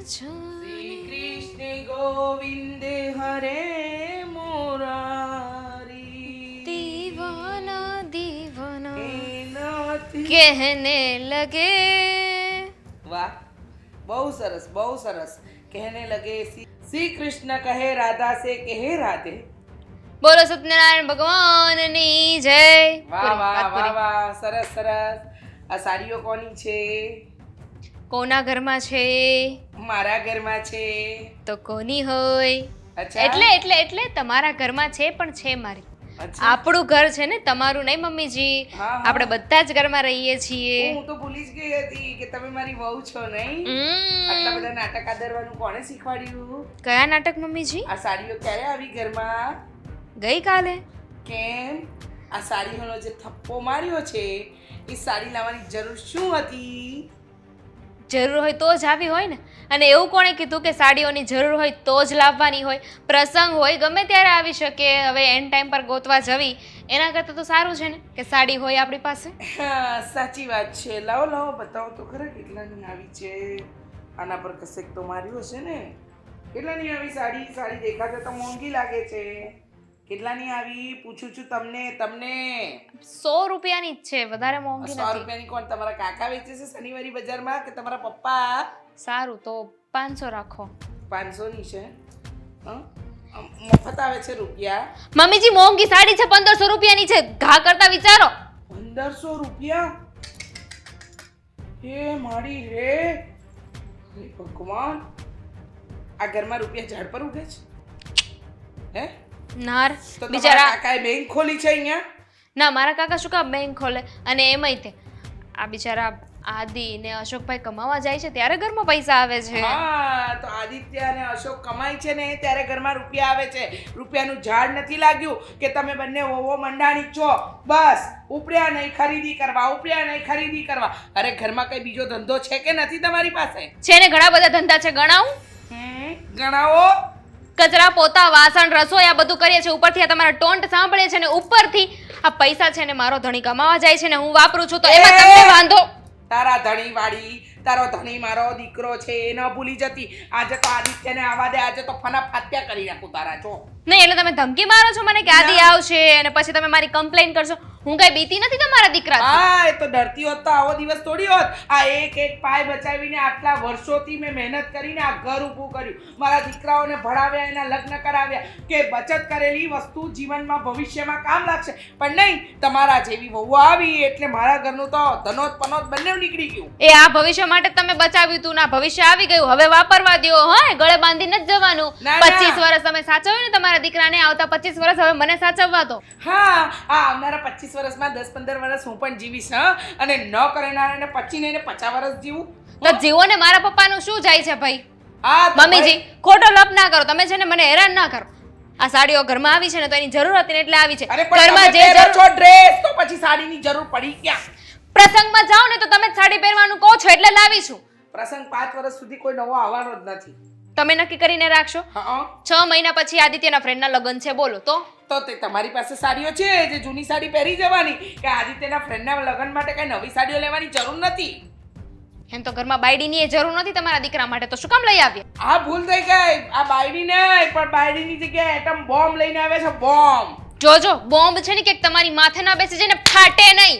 श्री कृष्ण गोविंद हरे मुरारी दीवाना दीवाना એનાથી कहने लगे. વાહ, બહુ સરસ, બહુ સરસ. કહેને લગે શ્રી કૃષ્ણ કહે રાધા સે કહે રાધે. બોલો સત્યનારાયણ ભગવાનની જય. વાહ પૂરી, વાહ વાત વાહ પૂરી. વાહ, સરસ સરસ. આ સાડીઓ કોની છે? કોના ઘરમાં છે મારા ઘરમાં છે. તો કોની હોય? અચ્છા. એટલે તમારા ઘરમાં છે પણ છે મારી. અચ્છા. આપણું ઘર છે ને, તમારું નહીં મમ્મીજી. હા, હા. આપણે બધા જ ઘરમાં રહીએ છીએ. હું તો ભૂલી જ ગઈ હતી કે તમે મારી વહુ છો નહીં. હમ. આટલા બધા નાટક આદરવાનું કોણે શીખવાડ્યું? કયા નાટક મમ્મીજી? આ સાડીઓ ક્યારે આવી ઘરમાં? ગઈકાલે. કેમ? આ સાડીઓનો જે થપ્પો માર્યો છે એ સાડી લાવવાની જરૂર શું હતી? જરૂર હોય તો જ આવી હોય ને. અને એવું કોણે કીધું કે સાડીઓની જરૂર હોય તો જ લાવવાની હોય? પ્રસંગ હોય ગમે ત્યારે આવી શકે. હવે એન્ડ ટાઈમ પર ગોતવા જવી એના કરતાં તો સારું છે ને કે સાડી હોય આપણી પાસે. હા, સાચી વાત છે. લાવો લાવો બતાવો તો ખરા કેટલાની આવી છે. આના પર કસેક તો માર્યું હશે ને. કેટલાની આવી સાડી? સાડી દેખાતે તો મોંઘી લાગે છે. કેટલાની આવી પૂછું છું તમને. 100 રૂપિયાની જ છે, વધારે મોંઘી 100 નથી. રૂપિયાની કોણ તમારા કાકા વેચે છે શનિવારી બજારમાં કે તમારા પપ્પા? સારું તો 500 રાખો. 500 ની છે. હં? મફત આવે છે રૂપિયા. મમ્મીજી મોંઘી સાડી છે, 1500 રૂપિયાની છે. ઘા કરતા વિચારો. 1500 રૂપિયા? હે મારી રે. હે ભગવાન, આ ઘરમાં રૂપિયા ઝાડ પર ઉગે છે? હે? નાર તો તમારા બિચારા. કાકાએ બેંક ખોલી છે અહીંયા? ના, મારા કાકા શું કામ બેંક ખોલે? અને એમાંય તે આ બિચારા આદિ ને અશોકભાઈ કમાવા જાય છે ત્યારે ઘરમાં પૈસા આવે છે. હા, તો આદિત્ય અને અશોક કમાય છે ને ત્યારે ઘરમાં રૂપિયા આવે છે. રૂપિયાનું ઝાડ નથી લાગ્યું કે તમે બંને વહુઓ મંડાણી છો. બસ ઉપડ્યા નહીં ખરીદી કરવા, ઉપડ્યા નહીં ખરીદી કરવા. અરે ઘરમાં કઈ બીજો ધંધો છે કે નથી તમારી પાસે? છે ને, ઘણા બધા ધંધા છે. ગણાવું? ગણાવો. કચરા પોતા વાસણ રસોઈ આ બધું કરીએ છે. ઉપરથી આ તમારા ટોન્ટ સાંભળે છે ને ઉપરથી આ પૈસા છે ને મારો ધણી કમાવા જાય છે ને હું વાપરું છું તો એમાં તમને વાંધો? તારા ધણી વાળી, તારો ધણી મારો દીકરો છે એ ન ભૂલી જતી. આજે તો આદિત્યને આવા દે. આજે તો ફના ફાત્યા કરી નાખું તારા. જો નહીં એટલે તમે ધમકી મારો છો મને કે આદિ આવશે અને પછી તમે મારી કમ્પ્લેન કરશો. હું કઈ બીતી નથી તમારા દીકરાથી. હા, એ તો ડરતી હોત તો આવો દિવસ થોડી હોત. આ એક એક પાય બચાવીને આટલા વર્ષોથી મેં મહેનત કરીને આ ઘર ઊભું કર્યું. મારા દીકરાઓને ભણાવ્યા, એના લગ્ન કરાવ્યા કે બચત કરેલી વસ્તુ જીવનમાં ભવિષ્યમાં કામ લાગશે. પણ નહીં, તમારા જેવી વહુ આવી એટલે મારા ઘરનું તો ધનોત પનોત બંને નીકળી ગયું. એ આ ભવિષ્ય માટે તમે બચાવ્યું તું ના ભવિષ્ય આવી ગયું. હવે વાપરવા દ્યો. હા, ગળે બાંધીને જ જવાનું. ના, ના. 25 વર્ષ તમે સાચવ્યું ને તમારા દીકરાને, આવતા 25 વર્ષ હવે મને સાચવવા દો. હા, આ આવનારા 25 વર્ષમાં 10-15 વર્ષ હું પણ જીવીશ. હા, અને ન કરનારાને પચીને 50 વર્ષ જીવું. તો જીવો ને, મારા પપ્પાનું શું જાય છે ભાઈ? હા તો મમ્મીજી ખોટો લપ ના કરો. તમે છે ને મને હેરાન ના કરો. આ સાડીઓ ઘરમાં આવી છે ને તો એની જરૂર હતી ને એટલે આવી છે. અરે પણ ઘરમાં તમે જે પહેરો જરૂર છો ડ્રેસ તો પછી સાડીની જરૂર પડી ક્યાં? પ્રસંગમાં જાઓ ને તો તમે જ સાડી પહેરવાનું કહો છો એટલે લાવી છું. પ્રસંગ 5 વર્ષ સુધી કોઈ નવો આવવાનો જ નથી. તમે નક્કી કરીને રાખશો. હા, 6 મહિના પછી આદિત્યના ફ્રેન્ડના લગ્ન છે. બોલો તો તો તે તમારી પાસે સાડીઓ છે જે જૂની સાડી પહેરી જવાની કે આદિત્યના ફ્રેન્ડના લગ્ન માટે કઈ નવી સાડીઓ લેવાની જરૂર નથી. એમ તો ઘરમાં બાયડીની એ જરૂર નથી તમારા દીકરા માટે તો શું કામ લઈ આવ્યા? આ ભૂલ થઈ ગઈ. આ બાયડી નહીં પણ બાયડીની જગ્યાએ એટમ બોમ્બ લઈને આવે છે. બોમ્બ. જોજો બોમ્બ છે ને કે તમારી માથે ના બેસી જાય ને ફાટે નહીં.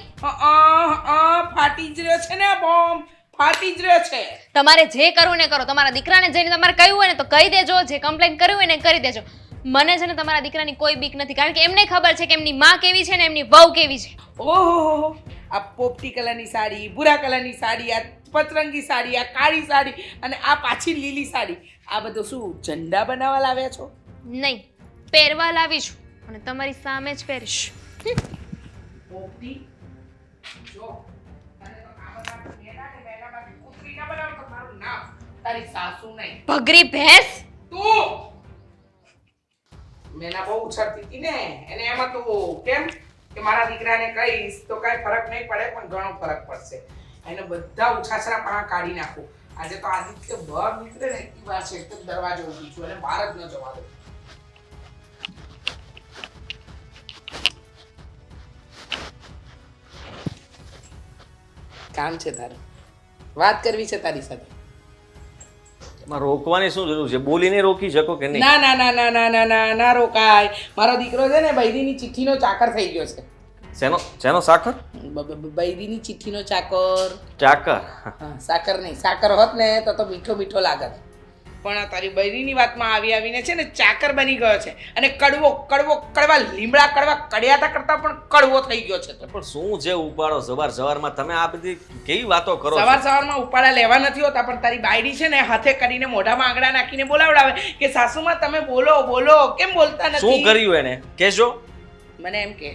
ફાટી જ રહ્યો છે ને આ બોમ્બ. ફાટી જ રહ્યો છે. તમારે જે કરવું ને કરો. તમારા દીકરાને જઈને તમારે કહ્યું હોય ને તો કહી દેજો. જે કમ્પ્લેન કરવી હોય ને કરી દેજો. મને છે ને તમારા દીકરાની કોઈ બીક નથી, કારણ કે એમને ખબર છે કે એમની માં કેવી છે ને એમની વહુ કેવી છે. ઓહો, આ પોપટી કલરની સાડી, ભૂરા કલરની સાડી, આ પતરંગી સાડી, આ કાળી સાડી અને આ પાછી લીલી સાડી, આ બધું શું ઝંડા બનાવવા લાવ્યા છો? નહીં, પહેરવા લાવીશું અને તમારી સામે જ પહેરીશ. પોપટી જો અને તો આ બધા મેના કે મેનામાંથી કૂતરી ના બનાવ તો મારું નામ તારી સાસુ નહીં. ભગરી ભેંસ. તું મેના બહુ ઉછળતી હતી ને એને એમ હતું કેમ કે મારા દીકરાને કહીશ તો કઈ ફરક નહીં પડે પણ ઘણો ફરક પડશે. એને બધા ઉછાછરા પાણા કાઢી નાખું. આજે તો આદિત્ય બહાર નીકળે ને એટલી વાર છે તો દરવાજો ઊભી છું અને બહાર જ ન જવા દઉં. કામ છે તારે, વાત કરવી છે તારી સાથે. એમાં રોકવાની શું જરૂર છે? બોલીને રોકી શકો કે નહીં? ના ના ના ના ના ના ના ના રોકાય. મારો દીકરો છે ને બૈરીની ચિઠ્ઠીનો ચાકર થઈ ગયો છે. શેનો સાકર? બૈરીની ચિઠ્ઠીનો ચાકર. ચાકર? હા, સાકર નહીં, સાકર હોત ને તો મીઠો મીઠો લાગત. પણ આ તારી બૈરીની વાતમાં આવીને છે ને ચાકર બની ગયો છે અને કડવા લીમડા કડવા કડિયાતા કરતા પણ કડવો થઈ ગયો છે. પણ શું છે ઉપાડો સવારમાં તમે આ બધી કેવી વાતો કરો છો? સવારમાં ઉપાડા લેવા નથી હોતા, પણ તારી બાયડી છે ને હાથે કરીને મોઢામાં આંગળા નાખીને બોલાવડાવે કે સાસુમાં તમે બોલો કેમ બોલતા નથી? શું કર્યું એને કહેજો. મને એમ કે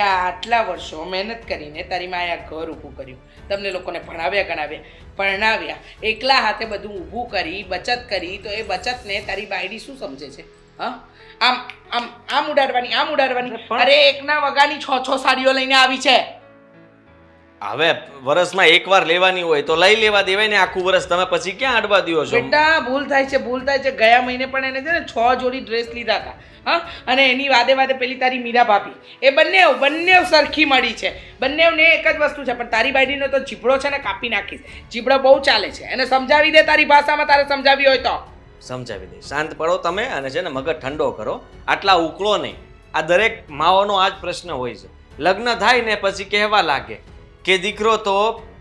આ આટલા વર્ષો મહેનત કરીને તારી માએ આ ઘર ઊભું કર્યું, તમને લોકોને ભણાવ્યા ગણાવ્યા પરણાવ્યા, એકલા હાથે બધું ઊભું કરી બચત કરી, તો એ બચતને તારી બાયડી શું સમજે છે? હા, આમ ઉડાડવાની. અરે એકના વગાની 6 સાડીઓ લઈને આવી છે. હવે વર્ષમાં એકવાર લેવાની હોય તો લઈ લેવા દેવાય ને, આખું વર્ષ તમે પછી ક્યાં અડવા દ્યો છો? બેટા ભૂલ થાય છે. ગયા મહિને પણ એને છે ને 6 જોડી ડ્રેસ લીધા હતા. હા, અને એની વાદે પેલી તારી મીરા ભાભી, એ બંને સરખી મળી છે. બંનેને એક જ વસ્તુ છે, પણ તારી બાયડીનો તો જીભડો છે ને કાપી નાખીશ. જીભડો બહુ ચાલે છે, એને સમજાવી દે તારી ભાષામાં, તારે સમજાવી હોય તો સમજાવી દે. શાંત પડો તમે અને છે ને મગજ ઠંડો કરો, આટલા ઉકળો નહીં. આ દરેક માઓનો આ જ પ્રશ્ન હોય છે. લગ્ન થાય ને પછી કહેવા લાગે કે દીકરો તો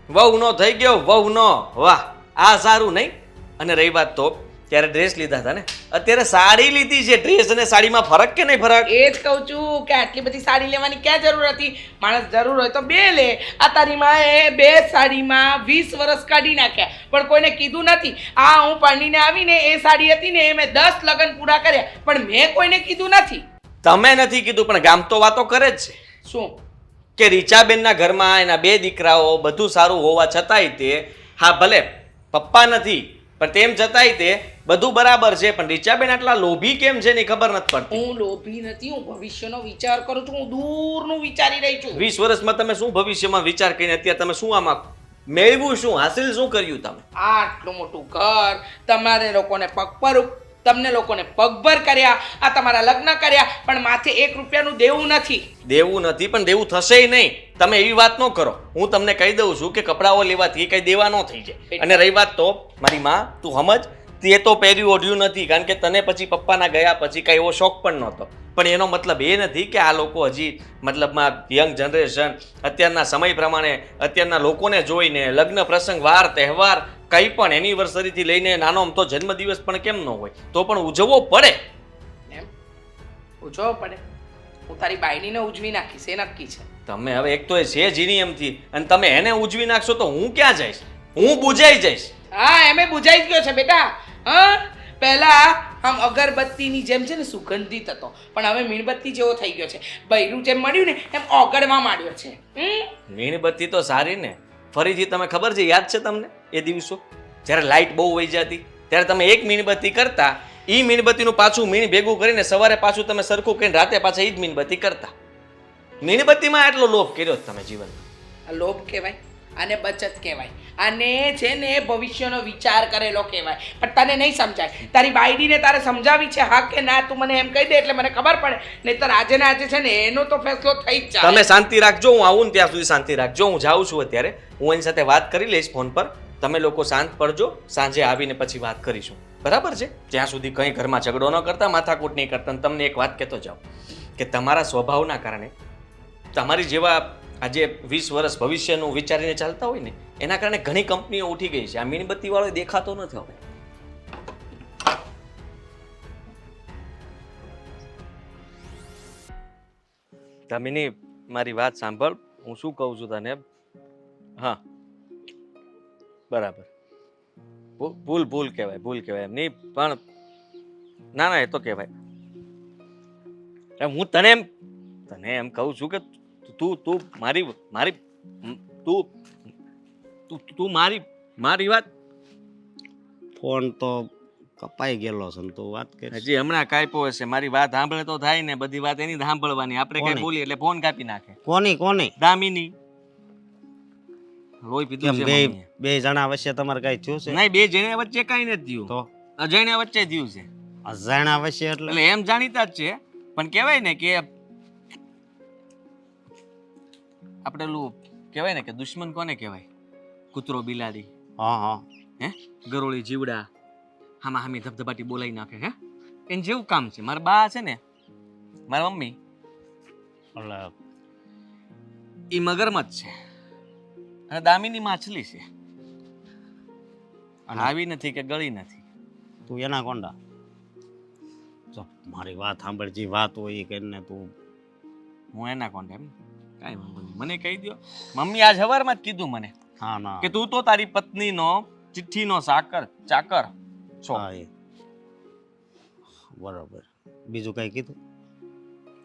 વહુનો થઈ ગયો, વહુનો. વાહ, આ સારું નહીં. અને રહી વાત તો ત્યારે ડ્રેસ લીધા હતા ને, અત્યારે સાડી લીધી છે. ડ્રેસ અને સાડીમાં ફરક કે નહીં ફરક? એ જ કહું છું કે આટલી બધી સાડી લેવાની ક્યાં જરૂર હતી? માણસ જરૂર હોય તો 2 લે. આ તારી માએ 2 સાડીમાં 20 વર્ષ કાઢી નાખ્યા, પણ કોઈને કીધું નથી. આ હું પરણીને આવીને એ સાડી હતી ને એ મેં 10 લગ્ન પૂરા કર્યા, પણ મેં કોઈને કીધું નથી. તમે નથી કીધું, પણ ગામ તો વાતો કરે જ છે. શું કે રીચાબેનના ઘરમાં એના 2 દીકરાઓ, બધું સારું હોવા છતાંય તે, હા ભલે પપ્પા નથી પણ તેમ છતાંય તે બધું બરાબર છે, પણ રીચાબેન આટલા લોભી કેમ છે એની ખબર નથી પડતી. હું લોભી નથી, હું ભવિષ્યનો વિચાર કરું છું. હું દૂરનું વિચારી રહી છું. 20 વર્ષમાં તમે શું ભવિષ્યમાં વિચાર કરીને અત્યારે તમે શું આમાં મેળવ્યું, શું હાસિલ શું કર્યું તમે? આટલું મોટું ઘર, તમારે લોકોને તમને લોકોને પગભર કર્યા, આ તમારા લગ્ન કર્યા, પણ માથે 1 રૂપિયાનું દેવું નથી. દેવું નથી, પણ દેવું થશે નહીં. તમે એવી વાત ન કરો. હું તમને કહી દઉં છું કે કપડાઓ લેવાથી કઈ દેવા ન થઈ જાય. અને રહી વાત તો મારી માં, તું સમજ, તે તો પહેર્યું ઓઢ્યું નથી, કારણ કે તને પછી પપ્પાના ગયા પછી કઈ એવો શોખ પણ નહોતો. પણ એનો મતલબ એ નથી કે આ લોકો હજી મતલબમાં યંગ જનરેશન અત્યારના સમય પ્રમાણે અત્યારના લોકોને જોઈને લગ્ન પ્રસંગ, વાર તહેવાર, કંઈ પણ એનિવર્સરીથી લઈને નાનો અમથો જન્મદિવસ પણ કેમ ન હોય, તો પણ ઉજવવો પડે. એમ ઉજવવો પડે? હું તારી બાયડીને ઉજવી નાખીશ, એ નક્કી છે. તમે હવે એક તો એ છે જીની એમથી, અને તમે એને ઉજવી નાખશો તો હું ક્યાં જઈશ? હું બુજાઈ જઈશ. હા, એમે બુજાઈ ગયો છે બેટા. હા, પહેલા આમ અગરબત્તીની જેમ છે ને સુગંધિત હતો, પણ હવે મીણબત્તી જેવો થઈ ગયો છે. બૈરું જેમ મળ્યું ને એમ ઓગળવા માંડ્યો છે. મીણબત્તી તો સારી ને. ફરીથી તમે ખબર છે, યાદ છે તમને એ દિવસો જ્યારે લાઇટ બહુ વહી જતી, ત્યારે તમે એક મીણબત્તી કરતા, એ મીણબત્તીનું પાછું મીણ ભેગું કરીને સવારે પાછું તમે સરખું કરીને રાતે પાછા એ જ મીણબત્તી કરતા. મીણબત્તીમાં આટલો લોભ કર્યો તમે જીવનમાં. આ લોભ કહેવાય, આને બચત કહેવાય, આને છે ને ભવિષ્યનો વિચાર કરેલો કહેવાય. પણ તને નહીં સમજાય. તારી બાયડીને તારે સમજાવી છે હા કે ના, તું મને એમ કહી દે એટલે મને ખબર પડે. નહીંતર આજે ને આજે છે ને એનો તો ફેસલો થઈ જ જાય. તમે શાંતિ રાખજો, હું આવું ને ત્યાં સુધી શાંતિ રાખજો. હું જાઉં છું અત્યારે, હું એની સાથે વાત કરી લઈશ ફોન પર. તમે લોકો શાંત પડજો, સાંજે આવીને પછી વાત કરીશું, બરાબર છે? ત્યાં સુધી કંઈ ઘરમાં ઝઘડો ન કરતા, માથાકૂટ નહીં કરતા. તમને એક વાત કહેતો જાઉં કે તમારા સ્વભાવના કારણે, તમારી જેવા આજે 20 વર્ષ ભવિષ્યનું વિચારીને ચાલતા હોય ને, એના કારણે ઘણી કંપનીઓ ઉઠી ગઈ છે. આ મીણબત્તી વાળો દેખાતો નથી હવે. તમીની મારી વાત સાંભળ, હું શું કહું છું તને. હા, બરાબર. ભૂલ કહેવાય એમ નહીં, પણ ના એ તો કહેવાય. હું તને એમ કહું છું કે તું મારી વાત. ફોન તો કપાઈ ગયેલો છે ને તું વાત કરી. હજી હમણાં કાપ્યો હશે. મારી વાત સાંભળે તો થાય ને, બધી વાત એની સાંભળવાની. આપણે કઈ બોલીએ એટલે ફોન કાપી નાખે. કોની દામિની લોહી પીધું છે મમ્મીએ. બે જણા વચ્ચે તમારે કઈ થયું છે? નહીં, 2 જણા વચ્ચે કઈ નથી થયું. તો અજાણ્યા વચ્ચે થયું છે. અજાણ્યા વચ્ચે એટલે એમ જાણીતા જ છે, પણ કહેવાય ને કે આપણે પેલું કહેવાય ને કે દુશ્મન કોને કહેવાય? કૂતરો બિલાડી, હા હે, ગરોળી જીવડા, હામાં હામી ધબધબાટી બોલાવી નાખે હે એને જેવું કામ છે. મારા બા છે ને મારા મમ્મી એટલે એ મગરમચ્છ છે અને દામિની માછલી છે. અને આવી નથી કે ગળી નથી. તું એના કોંડા જો મારી વાત સાંભળજી, વાત હોય એ કરીને તું. હું એના કોન્ટેક્ટ એમ કાંઈ વાંધો નહીં, મને કહી દો. મમ્મી આજ સવારમાં જ કીધું મને હા ના કે તું તો તારી પત્નીનો ચિઠ્ઠીનો ચાકર છો. હા એ બરોબર. બીજું કઈ કીધું?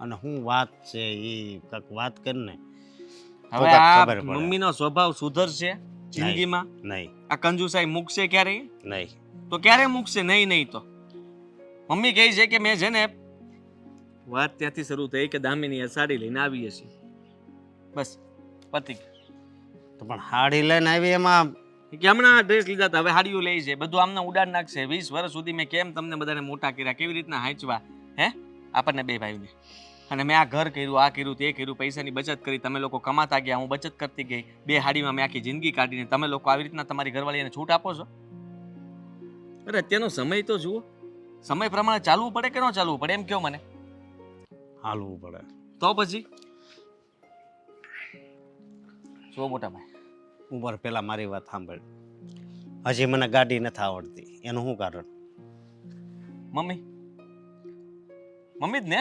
અને હું વાત છે એ કાંઈક વાત કરીને તો હવે કાંઈક આ ખબર પડે. મમ્મીનો સ્વભાવ સુધરશે જિંદગીમાં? નહીં આ કંજુસાઈ મૂકશે ક્યારેય? નહીં તો ક્યારે મૂકશે? નહીં તો મમ્મી કહે છે કે મેં છે ને વાત ત્યાંથી શરૂ થઈ કે દામિની એ સાડી લઈને આવી હશે. બસ પતી ગયું. તો પણ હાડી લઈને આવી એમાં કે હમણાં ડ્રેસ લીધા હતા, હવે હાડીઓ લે છે, બધું આમને ઉડાડ નાખશે. 20 વર્ષ સુધી મેં કેમ તમને બધાને મોટા કર્યા, કેવી રીતના હાંચવા હે આપણને બે ભાઈને. અને મેં આ ઘર કર્યું, આ કર્યું, તે કર્યું, પૈસાની બચત કરી, તમે લોકો કમાતા ગયા, હું બચત કરતી ગઈ. 2 હાડીમાં મેં આખી જિંદગી કાઢીને તમે લોકો આવી રીતના તમારી ઘરવાળીને છૂટ આપો છો? અરે અત્યારનો સમય તો જુઓ, સમય પ્રમાણે ચાલવું પડે કે ન ચાલવું પડે એમ કહો મને. હાલવું પડે. તો પછી જો મોટા ભાઈ ઉપર પેલા મારી વાત સાંભળ. હજી મને ગાડી નથી આવડતી, એનું શું કારણ? મમ્મી જ ને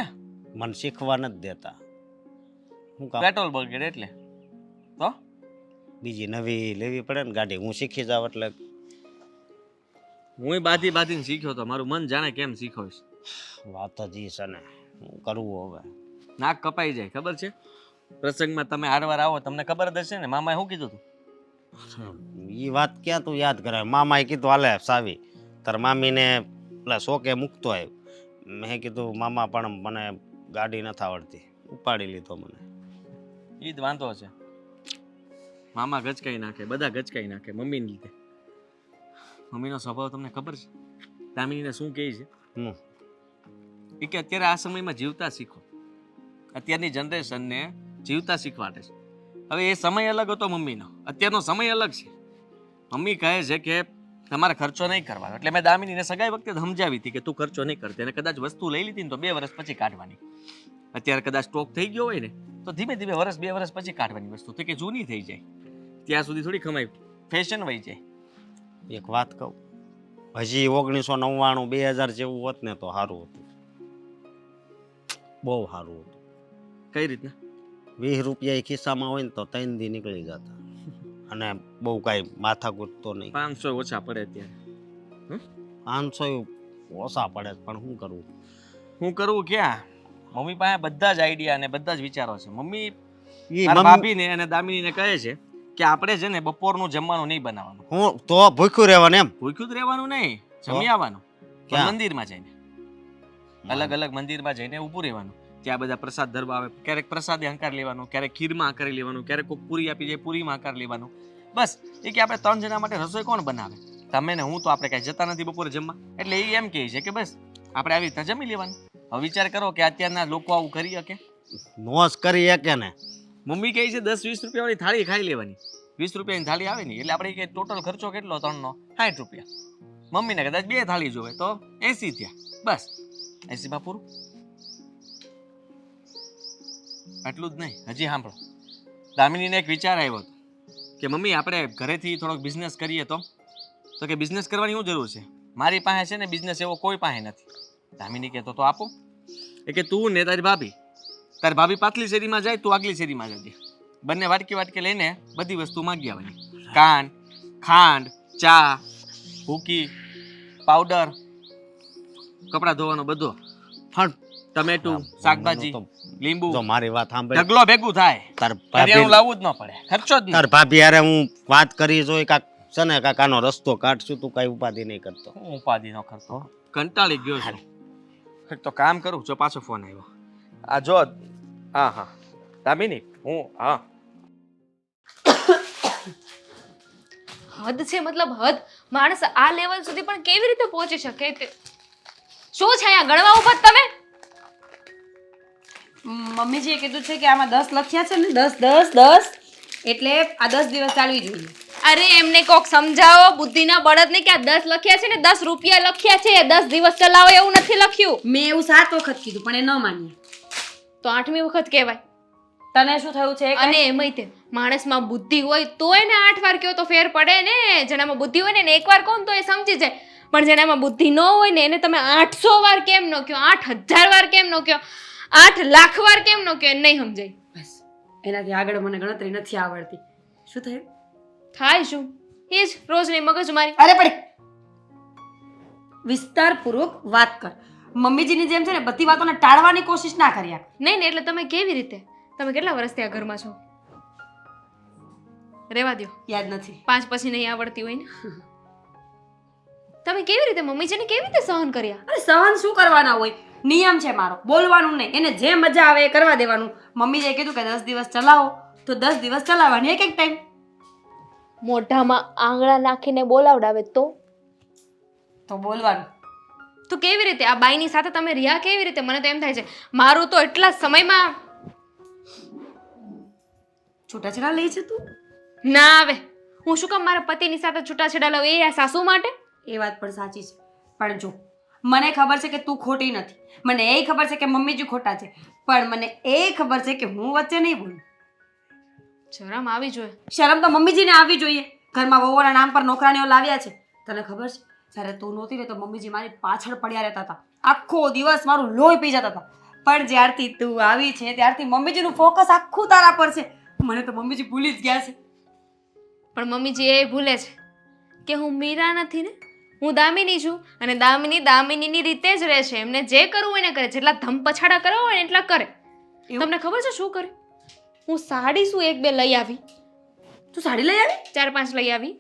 મને શીખવા નથી દેતા. શું કામ? પેટ્રોલ બગડે એટલે તો બીજી નવી લેવી પડે ને ગાડી. હું શીખી જાવ એટલે હું બાંધીને શીખ્યો તો, મારું મન જાણે કેમ શીખોશ. વાત જ ઈ છે ને, હું કરવું હવે. નાક કપાઈ જાય ખબર છે. પ્રસંગમાં તમે હારવાર આવો, તમને ખબર જ હશે ને મામાએ શું કીધું હતું? એ વાત ક્યાં તું યાદ કરે? મામાએ કીધું હાલે સાવી તાર મામીને પેલા શોકે મૂકતો આવ્યો. મેં કીધું મામા પણ મને ગાડી નથી આવડતી. ઉપાડી લીધો મને. એ જ વાંધો છે. મામા ગચકાઈ નાખે, બધા ગચકાઈ નાખે મમ્મીને લીધે. મમ્મીનો સ્વભાવ તમને ખબર છે? દામિનીને શું કહે છે એ કે અત્યારે આ સમયમાં જીવતા શીખો. અત્યારની જનરેશનને જીવતા શીખવાડે છે. હવે એ સમય અલગ હતો મમ્મીનો, અત્યારનો સમય અલગ છે. મમ્મી કહે છે કે તમારે ખર્ચો નહીં કરવાનો. એટલે મેં દામિનીને સગાઈ વખતે સમજાવી હતી કે તું ખર્ચો નહીં કરતી, અને કદાચ વસ્તુ લઈ લીધી ને તો 2 વર્ષ પછી કાઢવાની. અત્યારે કદાચ સ્ટોક થઈ ગયો હોય ને તો ધીમે ધીમે 2 વર્ષ પછી કાઢવાની વસ્તુ, તો કે જૂની થઈ જાય ત્યાં સુધી થોડી કમાઈ ફેશન વહી જાય. એક વાત કહું, હજી 1999 2000 જેવું હોત ને તો સારું હતું, બહુ સારું હતું. કઈ રીતના? 20 રૂપિયા ખિસ્સામાં હોય ને તો 3 દી નીકળી જતા, અને બહુ કાંઈ માથાકૂટ તો નહીં. 500 ઓછા પડે અત્યારે. 500 ઓછા પડે પણ શું કરવું? હું કરવું ક્યાં? મમ્મી પાસે બધા જ આઈડિયા અને બધા જ વિચારો છે. મમ્મી ઈ મારા ભાભીને અને દામિનીને કહે છે કે આપણે છે ને બપોરનું જમવાનું નહીં બનાવવાનું. હું તો ભૂખ્યું રહેવાનું એમ? ભૂખ્યું જ રહેવાનું નહીં, જમી આવવાનું. ક્યાં? મંદિરમાં જઈને, અલગ અલગ મંદિરમાં જઈને ઊભું રહેવાનું. ત્યાં બધા પ્રસાદ ધરવા આવે, ક્યારેક પ્રસાદે હંકાર લેવાનો, ક્યારેક ખીરમાં હંકાર લેવાનું, ક્યારેક કોઈક પૂરી આપી જાય પૂરીમાં હંકાર લેવાનું. બસ એ કે આપણે 3 જણા માટે રસોઈ કોણ બનાવે? તમે ને હું તો આપણે કાંઈ જતા નથી બપોરે જમવા. એટલે એ એમ કહે છે કે બસ આપણે આવી રીતના જમી લેવાનું. હવે વિચાર કરો કે અત્યારના લોકો આવું કરી શકે? મોજ કરી શકે ને. મમ્મી કહે છે 10-20 રૂપિયાવાળી થાળી ખાઈ લેવાની. 20 રૂપિયાની થાળી આવે ને એટલે આપણે કે ટોટલ ખર્ચો કેટલો? 3નો 60 રૂપિયા. મમ્મીને કદાચ 2 થાળી જોવે તો 80 થયા. બસ 80માં પૂરું. આટલું જ નહીં, હજી સાંભળો. દામિનીને એક વિચાર આવ્યો હતો કે મમ્મી આપણે ઘરેથી થોડોક બિઝનેસ કરીએ તો કે બિઝનેસ કરવાની શું જરૂર છે? મારી પાસે છે ને બિઝનેસ એવો કોઈ પાસે નથી. દામિની કહેતો તો આપો. એ કે તું ને તારી ભાભી પાતળી શેરીમાં જાય, તું આગલી શેરીમાં જજે. બંને વાટકી લઈને બધી વસ્તુ માંગી આવવાની. કાન, ખાંડ, ચા, ભૂકી, પાવડર, કપડાં ધોવાનો બધો, ટમેટું, શાકભાજી, લીંબુ, તો મારી વાત સાંભળ. ઢગલો ભેગું થાય. તાર કરિયાણું ભાભી લાવવું જ ન પડે, ખર્ચો જ નહીં. તાર ભાભી હારે હું વાત કરી જોઈ કાક છે ને કાકાનો રસ્તો કાઢશું, તું કઈ ઉપાધિ નહીં કરતો. હું ઉપાધિ નો કરતો, કંટાળી ગયો છું. તો કામ કરું, જો પાછો ફોન આવ્યો. આ જો હા દામિની હું હા હદ છે, મતલબ હદ. માણસ આ લેવલ સુધી પણ કેવી રીતે પહોંચી શકે? શું છે અહીંયા ગણવા ઉપર તમે? મમ્મીજીએ કીધું છે કે આમાં 10 લખ્યા છે ને, 10 10 10, એટલે આ 10 દિવસ ચાલવી જોઈએ. અરે એમને કોક સમજાવો બુદ્ધિના બળદને કે આ 10 લખ્યા છે ને 10 રૂપિયા લખ્યા છે 10 દિવસ ચલાવો એવું નથી લખ્યું. મેં એવું 7 વખત કીધું પણ એ ન માન્યા. તો 8મી વખત કહેવાય. તને શું થયું છે અને એમાંય તે માણસમાં બુદ્ધિ હોય તો એને 8 વાર કહો તો ફેર પડે ને. જેનામાં બુદ્ધિ હોય ને એને એકવાર કહો ને તો એ સમજી જાય. પણ જેનામાં બુદ્ધિ ન હોય ને એને તમે 800 વાર કેમ ન કહો 8000 વાર કેમ ન કહો 8 લાખ વાર કેમ ન કહો એ નહીં સમજાય. બસ એનાથી આગળ મને ગણતરી નથી આવડતી. શું થયું? થાય શું એ જ રોજની મગજમારી. અરે પડી વિસ્તારપૂર્વક વાત કર. મમ્મીજીની જેમ છે ને બધી વાતોને ટાળવાની કોશિશ ના કર્યા. નહીં ને એટલે તમે કેવી રીતે તમે કેટલા વર્ષથી આ ઘરમાં છો? રેવા દ્યો. યાદ નથી. 5 પછી નહીં આવડતી હોય ને. તમે કેવી રીતે મમ્મીજીને કેવી રીતે સહન કર્યા? અરે સહન શું કરવાના હોય? નિયમ છે મારો, બોલવાનું નહીં. એને જે મજા આવે એ કરવા દેવાનું. મમ્મીએ કીધું કે 10 દિવસ ચલાવો તો 10 દિવસ ચલાવવાની એક ટાઈમ. મોઢામાં આંગળા નાખીને બોલાવડાવે તો બોલવાનું. તો કેવી રીતે આ બાઈની સાથે તમે રહ્યા કેવી રીતે? મને તો એમ થાય છે મારું તો એટલા સમયમાં છૂટાછેડા લે છે તું? ના આવે. હું શું કામ મારા પતિની સાથે છૂટાછેડા લઉં? એ આ સાસુ માટે? એ વાત પણ સાચી છે. પણ જો મને ખબર છે કે તું ખોટી નથી. મને એ ખબર છે કે મમ્મીજી ખોટા છે. પણ મને એ ખબર છે કે હું વચ્ચે નહીં બોલું. શરમ આવી જોઈએ. શરમ તો મમ્મીજીને આવવી જોઈએ. ઘરમાં વહુઓના નામ પર નોકરાણીઓ લાવ્યા છે. તને ખબર છે જ્યારે તું નહોતી ને તો મમ્મીજી મારી પાછળ પડ્યા રહેતા હતા. આખો દિવસ મારું લોહી પી જતા હતા. પણ જ્યારથી તું આવી છે ત્યારથી મમ્મીજીનું ફોકસ આખું તારા પર છે. મને તો મમ્મીજી ભૂલી જ ગયા છે. પણ મમ્મીજી એ ભૂલે છે કે હું મીરા નથી ને, હું દામિની છું. અને દામિની દામિનીની રીતે જ રહે છે. એમને જે કરવું હોય ને કરે. જેટલા ધમ પછાડા કરવા હોય ને એટલા કરે. તમને ખબર છે શું કરે? હું સાડી શું 1-2 લઈ આવી. તું સાડી લઈ આવી? 4-5 લઈ આવી.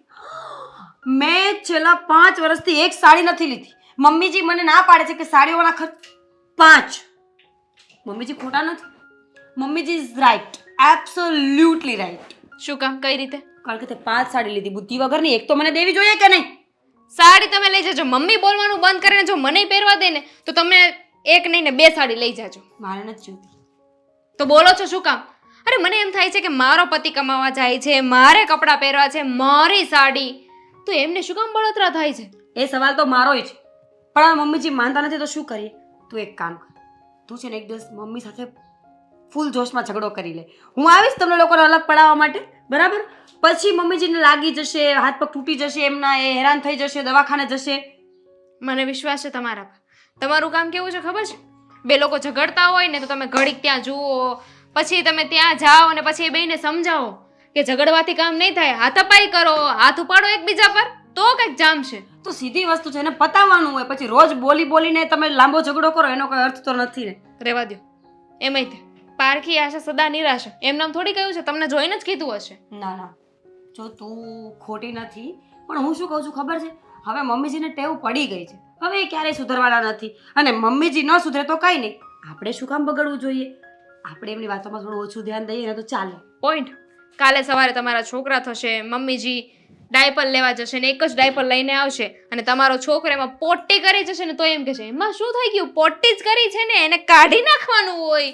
મેં છેલ્લા 5 વર્ષથી એક સાડી નથી લીધી. મમ્મીજી મને ના પાડે છે કે સાડીઓના ખર્ચ 5. મમ્મીજી ખોટા નથી. મમ્મીજી ઇઝ રાઈટ, એબ્સોલ્યુટલી રાઈટ. શું કામ? કઈ રીતે? કારણ કે તે 5 સાડી લીધી બુદ્ધિ વગરની. એક તો મને દેવી જોઈએ કે નહીં? સાડી તમે લઈ જજો. મમ્મી બોલવાનું બંધ કરીને જો મને પહેરવા દે ને તો તમે એક નહીં ને 2 સાડી લઈ જાજો. મારે નથી જોતી. તો બોલો છો શું કામ? અરે મને એમ થાય છે કે મારો પતિ કમાવા જાય છે, મારે કપડાં પહેરવા છે, મારી સાડી, તો એમને શું કામ બળતરા થાય છે? એ સવાલ તો મારોય છે. પણ આ મમ્મીજી માનતા નથી તો શું કરીએ? તું એક કામ કર. તું છે ને એક દિવસ મમ્મી સાથે ફૂલ જોશમાં ઝઘડો કરી લે. હું આવીશ તમને લોકોને અલગ પડાવવા માટે, બરાબર? પછી મમ્મીજીને લાગી જશે, હાથ પગ તૂટી જશે એમના, એ હેરાન થઈ જશે, દવાખાને જશે. મને વિશ્વાસ છે તમારા પર. તમારું કામ કેવું છે ખબર છે? 2 લોકો ઝઘડતા હોય ને તો તમે ઘડીક ત્યાં જુઓ, પછી તમે ત્યાં જાઓ અને પછી એ બેયને સમજાવો કે ઝઘડવાથી કામ નહીં થાય. હાથાપાઈ કરો, હાથ ઉપાડો એકબીજા પર તો કંઈક જામશે. તો સીધી વસ્તુ છે એને પતાવવાનું હોય. પછી રોજ બોલી બોલીને તમે લાંબો ઝઘડો કરો એનો કોઈ અર્થ તો નથી ને. રહેવા દો. એમાંય તે પારખી આશા સદા નિરાશા. એમ નામ થોડી કહ્યું છે? તમને જોઈને જ કીધું હશે. ના ના, જો તું ખોટી નથી. પણ હું શું કહું છું ખબર છે? હવે મમ્મીજીને ટેવ પડી ગઈ છે. હવે એ ક્યારેય સુધરવાના નથી. અને મમ્મીજી ન સુધરે તો કાંઈ નહીં. આપણે શું કામ બગડવું જોઈએ? આપણે એમની વાતોમાં થોડું ઓછું ધ્યાન દઈએ ને તો ચાલે. પોઈન્ટ. કાલે સવારે તમારા છોકરા થશે, મમ્મીજી ડાયપર લેવા જશે ને એક જ ડાયપર લઈને આવશે અને તમારો છોકરો એમાં પોટી કરી જશે ને તો એમ કહેશે એમાં શું થઈ ગયું? પોટી જ કરી છે ને, એને કાઢી નાખવાનું હોય,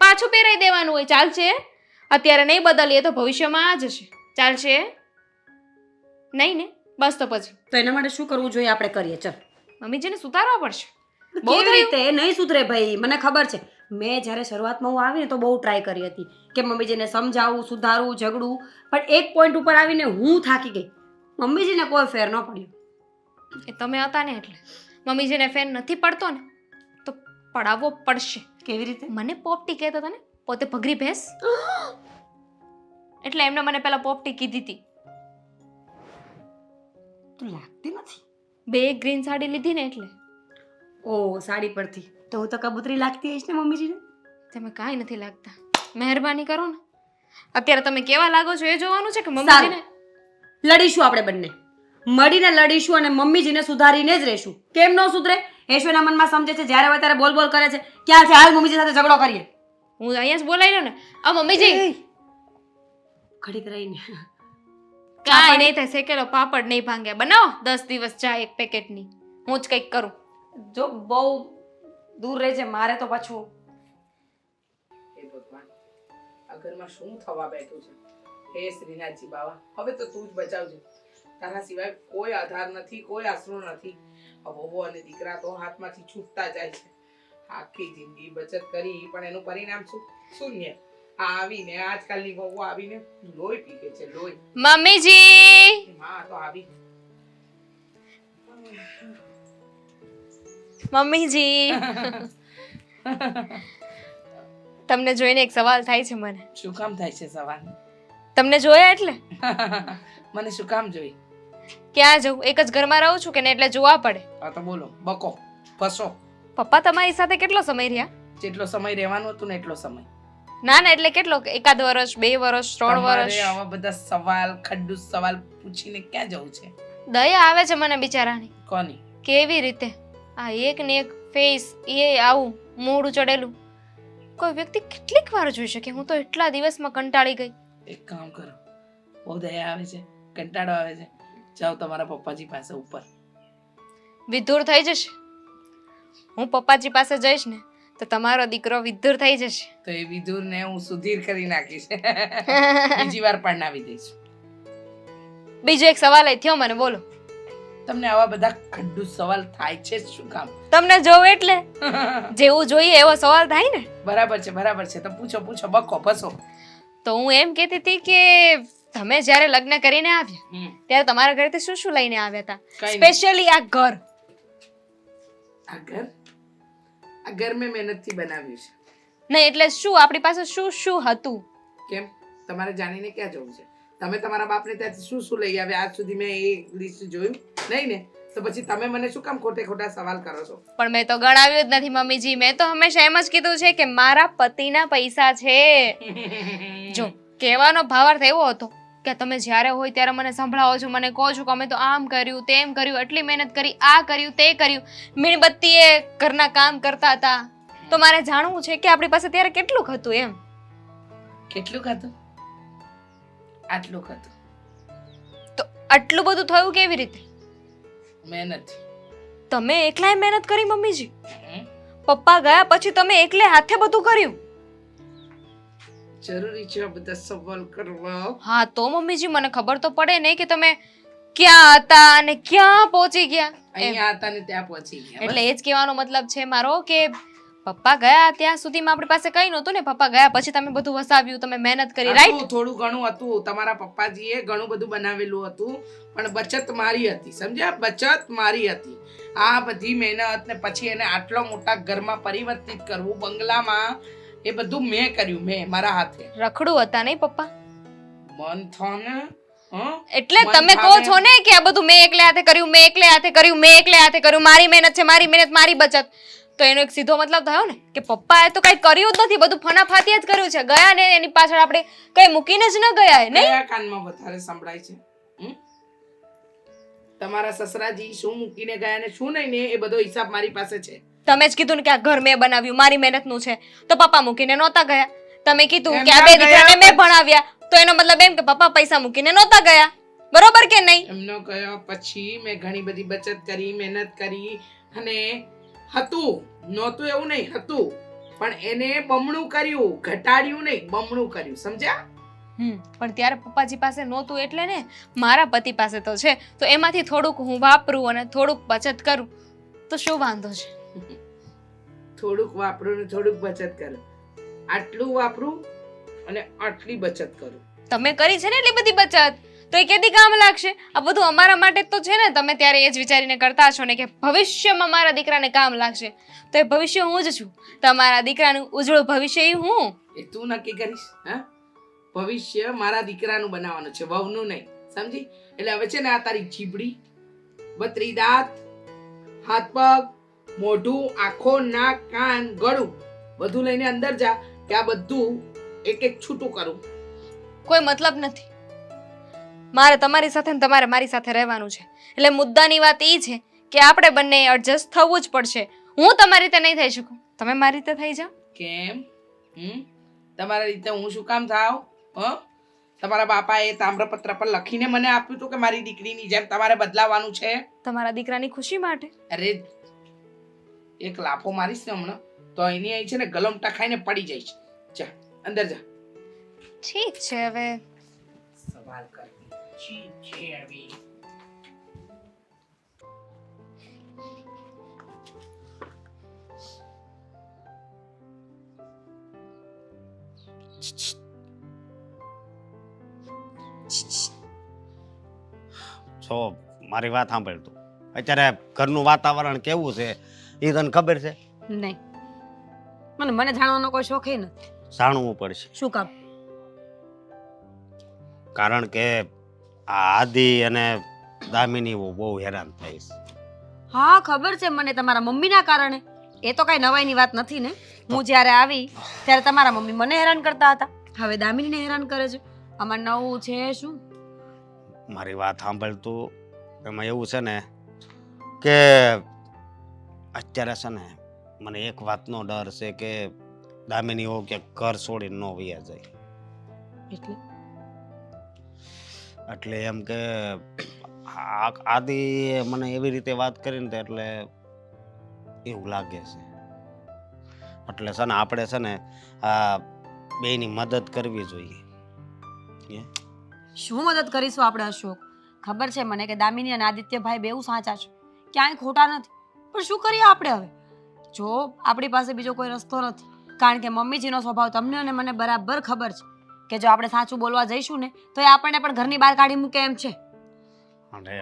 પાછું પહેરાઈ દેવાનું હોય. ચાલશે? અત્યારે નહીં બદલીએ તો ભવિષ્યમાં આ જશે. ચાલશે નહીં ને? બસ તો પછી તો એના માટે શું કરવું જોઈએ આપણે કરીએ. ચાલ મમ્મીજીને સુધારવા પડશે. બહુ રીતે નહીં સુધરે ભાઈ, મને ખબર છે. મેં જ્યારે શરૂઆતમાં હું આવીને તો બહુ ટ્રાય કરી હતી કે મમ્મીજીને સમજાવું, સુધારવું, ઝઘડું. પણ એક પોઈન્ટ ઉપર આવીને હું થાકી ગઈ. મમ્મીજીને કોઈ ફેર ન પડ્યો. એ તમે હતા ને એટલે. મમ્મીજીને ફેર નથી પડતો ને તો પડાવવો પડશે. કેવી રીતે? મને પોપટી કહેતા હતા ને, પોતે ભગરી ભેંસ, એટલે એમને મને પેલા પોપટી કીધી હતી. તું લાગતી નથી. 2 ગ્રીન સાડી લીધી ને એટલે. ઓ સાડી પરથી તો હું તો કબૂતરી લાગતી હઈશ ને મમ્મીજીને. તમે કાંઈ નથી લાગતા. મહેરબાની કરો ને. અત્યારે તમે કેવા લાગો છો એ જોવાનું છે કે મમ્મીજીને. લડીશું આપણે બંને, મળીને લડીશું અને મમ્મીજીને સુધારીને જ રહેશું. કેમ ન સુધરે? એશોના મનમાં સમજે છે, જ્યારે હોય ત્યારે બોલ બોલ કરે છે. ક્યાં છે હાલ મમ્મીજી સાથે ઝઘડો કરીએ. હું અહીંયા જ બોલાવી લો ને. આ મમ્મીજી ઘડીક રહીને કાંઈ નહીં થાય. શેકેલો પાપડ નહીં ભાંગે. બનાવો 10 દિવસ ચા 1 પેકેટની. હું જ કંઈક કરું. જો બહુ દૂર રહે છે મારે તો પાછું. હે ભગવાન, આ ઘરમાં શું થવા બેઠું છે? હે શ્રીનાથજી બાવા, હવે તો તું જ બચાવજો. તારા સિવાય કોઈ આધાર નથી, કોઈ આશરો નથી. આ વહુ અને દીકરા તો હાથમાંથી છૂટતા જાય છે. આખી જિંદગી બચત કરી પણ એનું પરિણામ શું? શૂન્ય. આ આવીને આજકાલની વહુ આવીને લોહી પીવે છે, લોહી. મમ્મીજી, હા તો આવી. મમ્મીજી, તમને જોઈને એક સવાલ થાય છે મને. શું કામ થાય છે સવાલ? તમને જોયા એટલે મને શું કામ જોઈ? ક્યાં જવું? એક જ ઘરમાં રહું છું કે ને એટલે જોવા પડે. હા તો બોલો, બકો, ફસો. પપ્પા તમારી સાથે કેટલો સમય રહ્યા? જેટલો સમય રહેવાનું હતું ને એટલો સમય. ના ના, એટલે કેટલો? એકાદ વર્ષ, 2 વર્ષ, 3 તમારે વર્ષ? આવા બધા સવાલ, ખડ્ડુ સવાલ પૂછીને ક્યાં જવું છે? દયા આવે છે મને બિચારાની. કોની? કેવી રીતે આ એક ને એક ફેસ, એ આવું મોઢું ચડેલું કોઈ વ્યક્તિ કેટલીક વાર જોઈ શકે? હું તો એટલા દિવસમાં કંટાળી ગઈ. એક કામ કરો, બહુ દયા આવે છે, કંટાળો આવે છે, જાઓ તમારા પપ્પાજી પાસે ઉપર. વિધુર થઈ જશે. હું પપ્પાજી પાસે જઈશ ને તો તમારો દીકરો વિધુર થઈ જશે. તો એ વિધુરને હું સુધીર કરી નાખીશ. બીજી વાર પરણાવી દઈશ. બીજો એક સવાલ એ થયો મને, બોલો. તમને આવા બધા ખડ્ડુ સવાલ થાય છે શું કામ? તમને જોઉં એટલે જેવું જોઈએ એવો સવાલ થાય ને. બરાબર છે, બરાબર છે, તો પૂછો પૂછો, બકો ફસો. તો હું એમ કહેતી હતી કે તમે જ્યારે લગ્ન કરીને આવ્યા ત્યારે તમારા ઘરેથી શું શું લઈને આવ્યા હતા? કઈ નહીં. સ્પેશિયલી આ ઘર. આ ઘર મેં મહેનતથી બનાવ્યું છે. નહીં એટલે શું આપણી પાસે શું શું હતું? કેમ તમારે જાણીને ક્યાં જવું છે? તમે તમારા બાપને ત્યાંથી શું શું લઈ આવ્યા? આજ સુધી મેં એ લિસ્ટ જોયું નહીં ને, તો પછી તમે મને શું કામ ખોટે ખોટા સવાલ કરો છો? પણ મેં તો ગણાવ્યું જ નથી મમ્મીજી. મેં તો હંમેશા એમ જ કીધું છે કે મારા પતિના પૈસા છે. જો કહેવાનો ભાવાર્થ એવો હતો કે તમે જ્યારે હોય ત્યારે મને સંભળાવો છો, મને કહો છો કે અમે તો આમ કર્યું, તેમ કર્યું, એટલી મહેનત કરી, આ કર્યું, તે કર્યું, મીણબત્તીએ ઘરના કામ કરતા હતા. તો મારે જાણવું છે કે આપણી પાસે ત્યારે કેટલું હતું એમ. કેટલું ખાતું? આટલું ખાતું. તો આટલું બધું થયું કેવી રીતે? મહેનત. તમે એકલાય મહેનત કરી મમ્મીજી? પપ્પા ગયા પછી તમે એકલે હાથે બધું કર્યું? જરૂરી છે આ બધા સવાલ કરવા? હા તો મમ્મીજી મને ખબર તો પડે ને કે તમે ક્યાં હતા અને ક્યાં પહોંચી ગયા. અહીંયા હતા ને ત્યાં પહોંચી ગયા. એટલે એ જ કહેવાનો મતલબ છે મારો કે પપ્પા ગયા ત્યાં સુધીમાં આપણી પાસે કઈ નહોતું ને. પપ્પા ગયા પછી તમે બધું વસાવ્યું, તમે મહેનત કરી, રાઈટ? થોડું ઘણું હતું. તમારા પપ્પાજીએ ઘણું બધું બનાવેલું હતું, પણ બચત મારી હતી, સમજ્યા? બચત મારી હતી. આ બધી મહેનત ને પછી એને આટલો મોટા ઘરમાં પરિવર્તિત કરવું, બંગલામાં, એ બધું મેં કર્યું, મેં મારા હાથે. રખડું હતા નહીં પપ્પા? મન થાને એટલે તમે કહો છો ને કે આ બધું મેં એકલે હાથે કર્યું, મેં એકલે હાથે કર્યું, મેં એકલે હાથે કર્યું, મારી મહેનત છે, મારી મહેનત, મારી બચત. તો એનો એક સીધો મતલબ થયો ને કે પપ્પાએ તો કઈ કર્યું જ નથી, બધું ફનાફાતી જ કર્યું છે. ગયા ને એની પાછળ આપણે કઈ મૂકીને જ ન ગયા નહીં. કયા કાનમાં વધારે સંભળાય છે? તમારા સસરાજી શું મૂકીને ગયા ને શું નહીં ને એ બધો હિસાબ મારી પાસે છે. તમે જ કીધું ને કે આ ઘર મેં બનાવ્યું, મારી મહેનતનું છે, તો પપ્પા મૂકીને નહોતા ગયા. તમે કીધું કે આ 2 દીકરાને મેં ભણાવ્યા, તો એનો મતલબ એમ કે પપ્પા પૈસા મૂકીને નહોતા ગયા. બરોબર કે નહીં? એમનો કયો પછી મેં ઘણી બધી બચત કરી, મહેનત કરી, અને હતું, નહોતું એવું નહીં, હતું, પણ એને બમણું કર્યું, ઘટાડ્યું નહીં, બમણું કર્યું, સમજ્યા? પણ ત્યારે પપ્પાજી પાસે નહોતું એટલે ને. મારા પતિ પાસે તો છે, તો એમાંથી થોડુંક હું વાપરું અને થોડુંક બચત કરું તો શું વાંધો છે? થોડુંક વાપરું ને થોડુંક બચત કરું, આટલું વાપરું અને આટલી બચત કરું. તમે કરી છે ને એટલી બધી બચત, તો એ કેદી કામ લાગશે? આ બધું અમારા માટે તો છે ને. તમે ત્યારે એ જ વિચારીને કરતા છો ને કે ભવિષ્યમાં મારા દીકરાને કામ લાગશે. તો એ ભવિષ્ય હું જ છું. તમારા દીકરાનું ઉજળું ભવિષ્ય એ હું. એ તું નક્કી કરીશ. હા, ભવિષ્ય મારા દીકરાનું બનાવવાનું છે, વહુનું નહીં, સમજી? એટલે હવે છે ને આ તારી જીભડી, બત્રી દાંત, હાથ પગ, મોઢું, આંખો, નાક, કાન, ગળું બધું લઈને અંદર જા કે આ બધું એક એક છૂટું કરું. કોઈ મતલબ નથી. મારે તમારી સાથે ને તમારે મારી સાથે રહેવાનું છે. એટલે મુદ્દાની વાત એ છે કે આપણે બંને એડજસ્ટ થવું જ પડશે. હું તમારી રીતે નહીં થઈ શકું, તમે મારી રીતે થઈ જાઓ. કેમ? તમારા રીતે હું શું કામ થાવ? તમારા બાપાએ તામ્રપત્ર પર લખીને મને આપ્યું હતું કે મારી દીકરીની જેમ તમારે બદલાવાનું છે. તમારા દીકરાની ખુશી માટે. અરે એક લાફો મારીશ ને હમણાં તો અહીંની અહીં છે ને ગલમટા ખાઈને પડી જઈશ. જા અંદર જા. ઠીક છે, હવે સવાલ કરવી ઠીક છે હવે છો મારી વાત સાંભળ તું અત્યારે ઘરનું વાતાવરણ કેવું છે એ તને ખબર છે નહીં, મને જાણવાનો કોઈ શોખ નથી. જાણવું પડશે શું કામ? કારણ કે આ આદિ અને દામિની બહુ હેરાન થાય છે. હા ખબર છે મને, તમારા મમ્મીના કારણે. એ તો કાંઈ નવાઈની વાત નથી ને. હું જ્યારે આવી ત્યારે તમારા મમ્મી મને હેરાન કરતા હતા, હવે દામિનીને હેરાન કરે છે. આમાં નવું છે શું? મારી વાત સાંભળ તું. એમાં એવું છે ને કે અત્યારે છે ને મને એક વાતનો ડર છે કે દામિની હો કે ઘર છોડીને ન વયા જાય. એટલે એમ કે આદિ મને એવી રીતે વાત કરીને તો એટલે એવું લાગે છે. એટલે છે ને આપણે છે ને આ બેયની મદદ કરવી જોઈએ. શું મદદ કરીશું આપણે અશોક? ખબર છે મને કે દામિની અને આદિત્યભાઈ બેઉ સાચા છે, ક્યાંય ખોટા નથી. પણ શું કરીએ આપણે હવે? જો આપણી પાસે બીજો કોઈ રસ્તો નથી, કારણ કે મમ્મીજીનો સ્વભાવ તમને અને મને બરાબર ખબર છે કે જો આપણે સાચું બોલવા જઈશું ને તો એ આપણને પણ ઘરની બહાર કાઢી મૂકે એમ છે. અને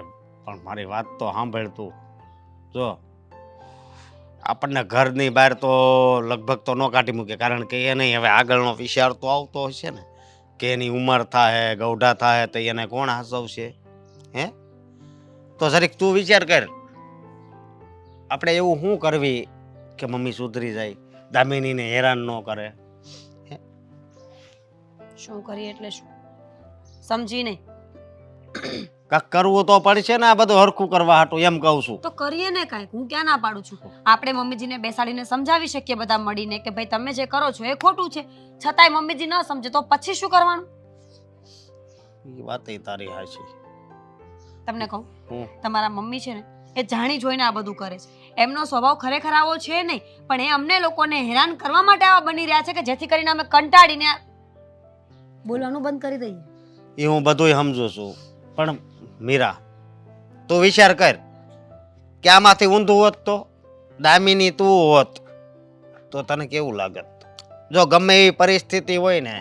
પણ મારી વાત તો સાંભળ તું. જો આપણને ઘરની બહાર તો લગભગ તો ન કાઢી મૂકે, કારણ કે એને હવે આગળનો વિચાર તો આવતો હશે ને કે એની ઉંમર થાય, ગૌઢા થાય તો એને કોણ હસવશે? હે? તો જરીક તું વિચાર કર, આપણે એવું શું કરવી કે મમ્મી સુધરી જાય, દામિનીને હેરાન ન કરે? શું કરીએ એટલે શું સમજી નહીં? કાંઈક કરવું તો પડશે ને આ બધું હરખું કરવા હાટું, એમ કહું છું. તો કરીએ ને કાંઈક, હું ક્યાં ના પાડું છું. આપણે મમ્મીજીને બેસાડીને સમજાવી શકીએ બધા મળીને કે ભાઈ તમે જે કરો છો એ ખોટું છે. છતાંય મમ્મીજી ન સમજે તો પછી શું કરવાનું? એ વાત તારી હાચી. તમને કહું, હું તમારા મમ્મી છે ને એ જાણી જોઈને આ બધું કરે છે. એમનો સ્વભાવ ખરેખર આવો છે નહીં, પણ એ અમને લોકોને હેરાન કરવા માટે આવા બની રહ્યા છે કે જેથી કરીને અમે કંટાળીને બોલવાનું બંધ કરી દઈએ. એ હું બધુંય સમજુ છું, પણ મીરા તું વિચાર કર કે આમાંથી ઊંધું હોત તો દામિની તું હોત તો તને કેવું લાગત? જો ગમે એવી પરિસ્થિતિ હોય ને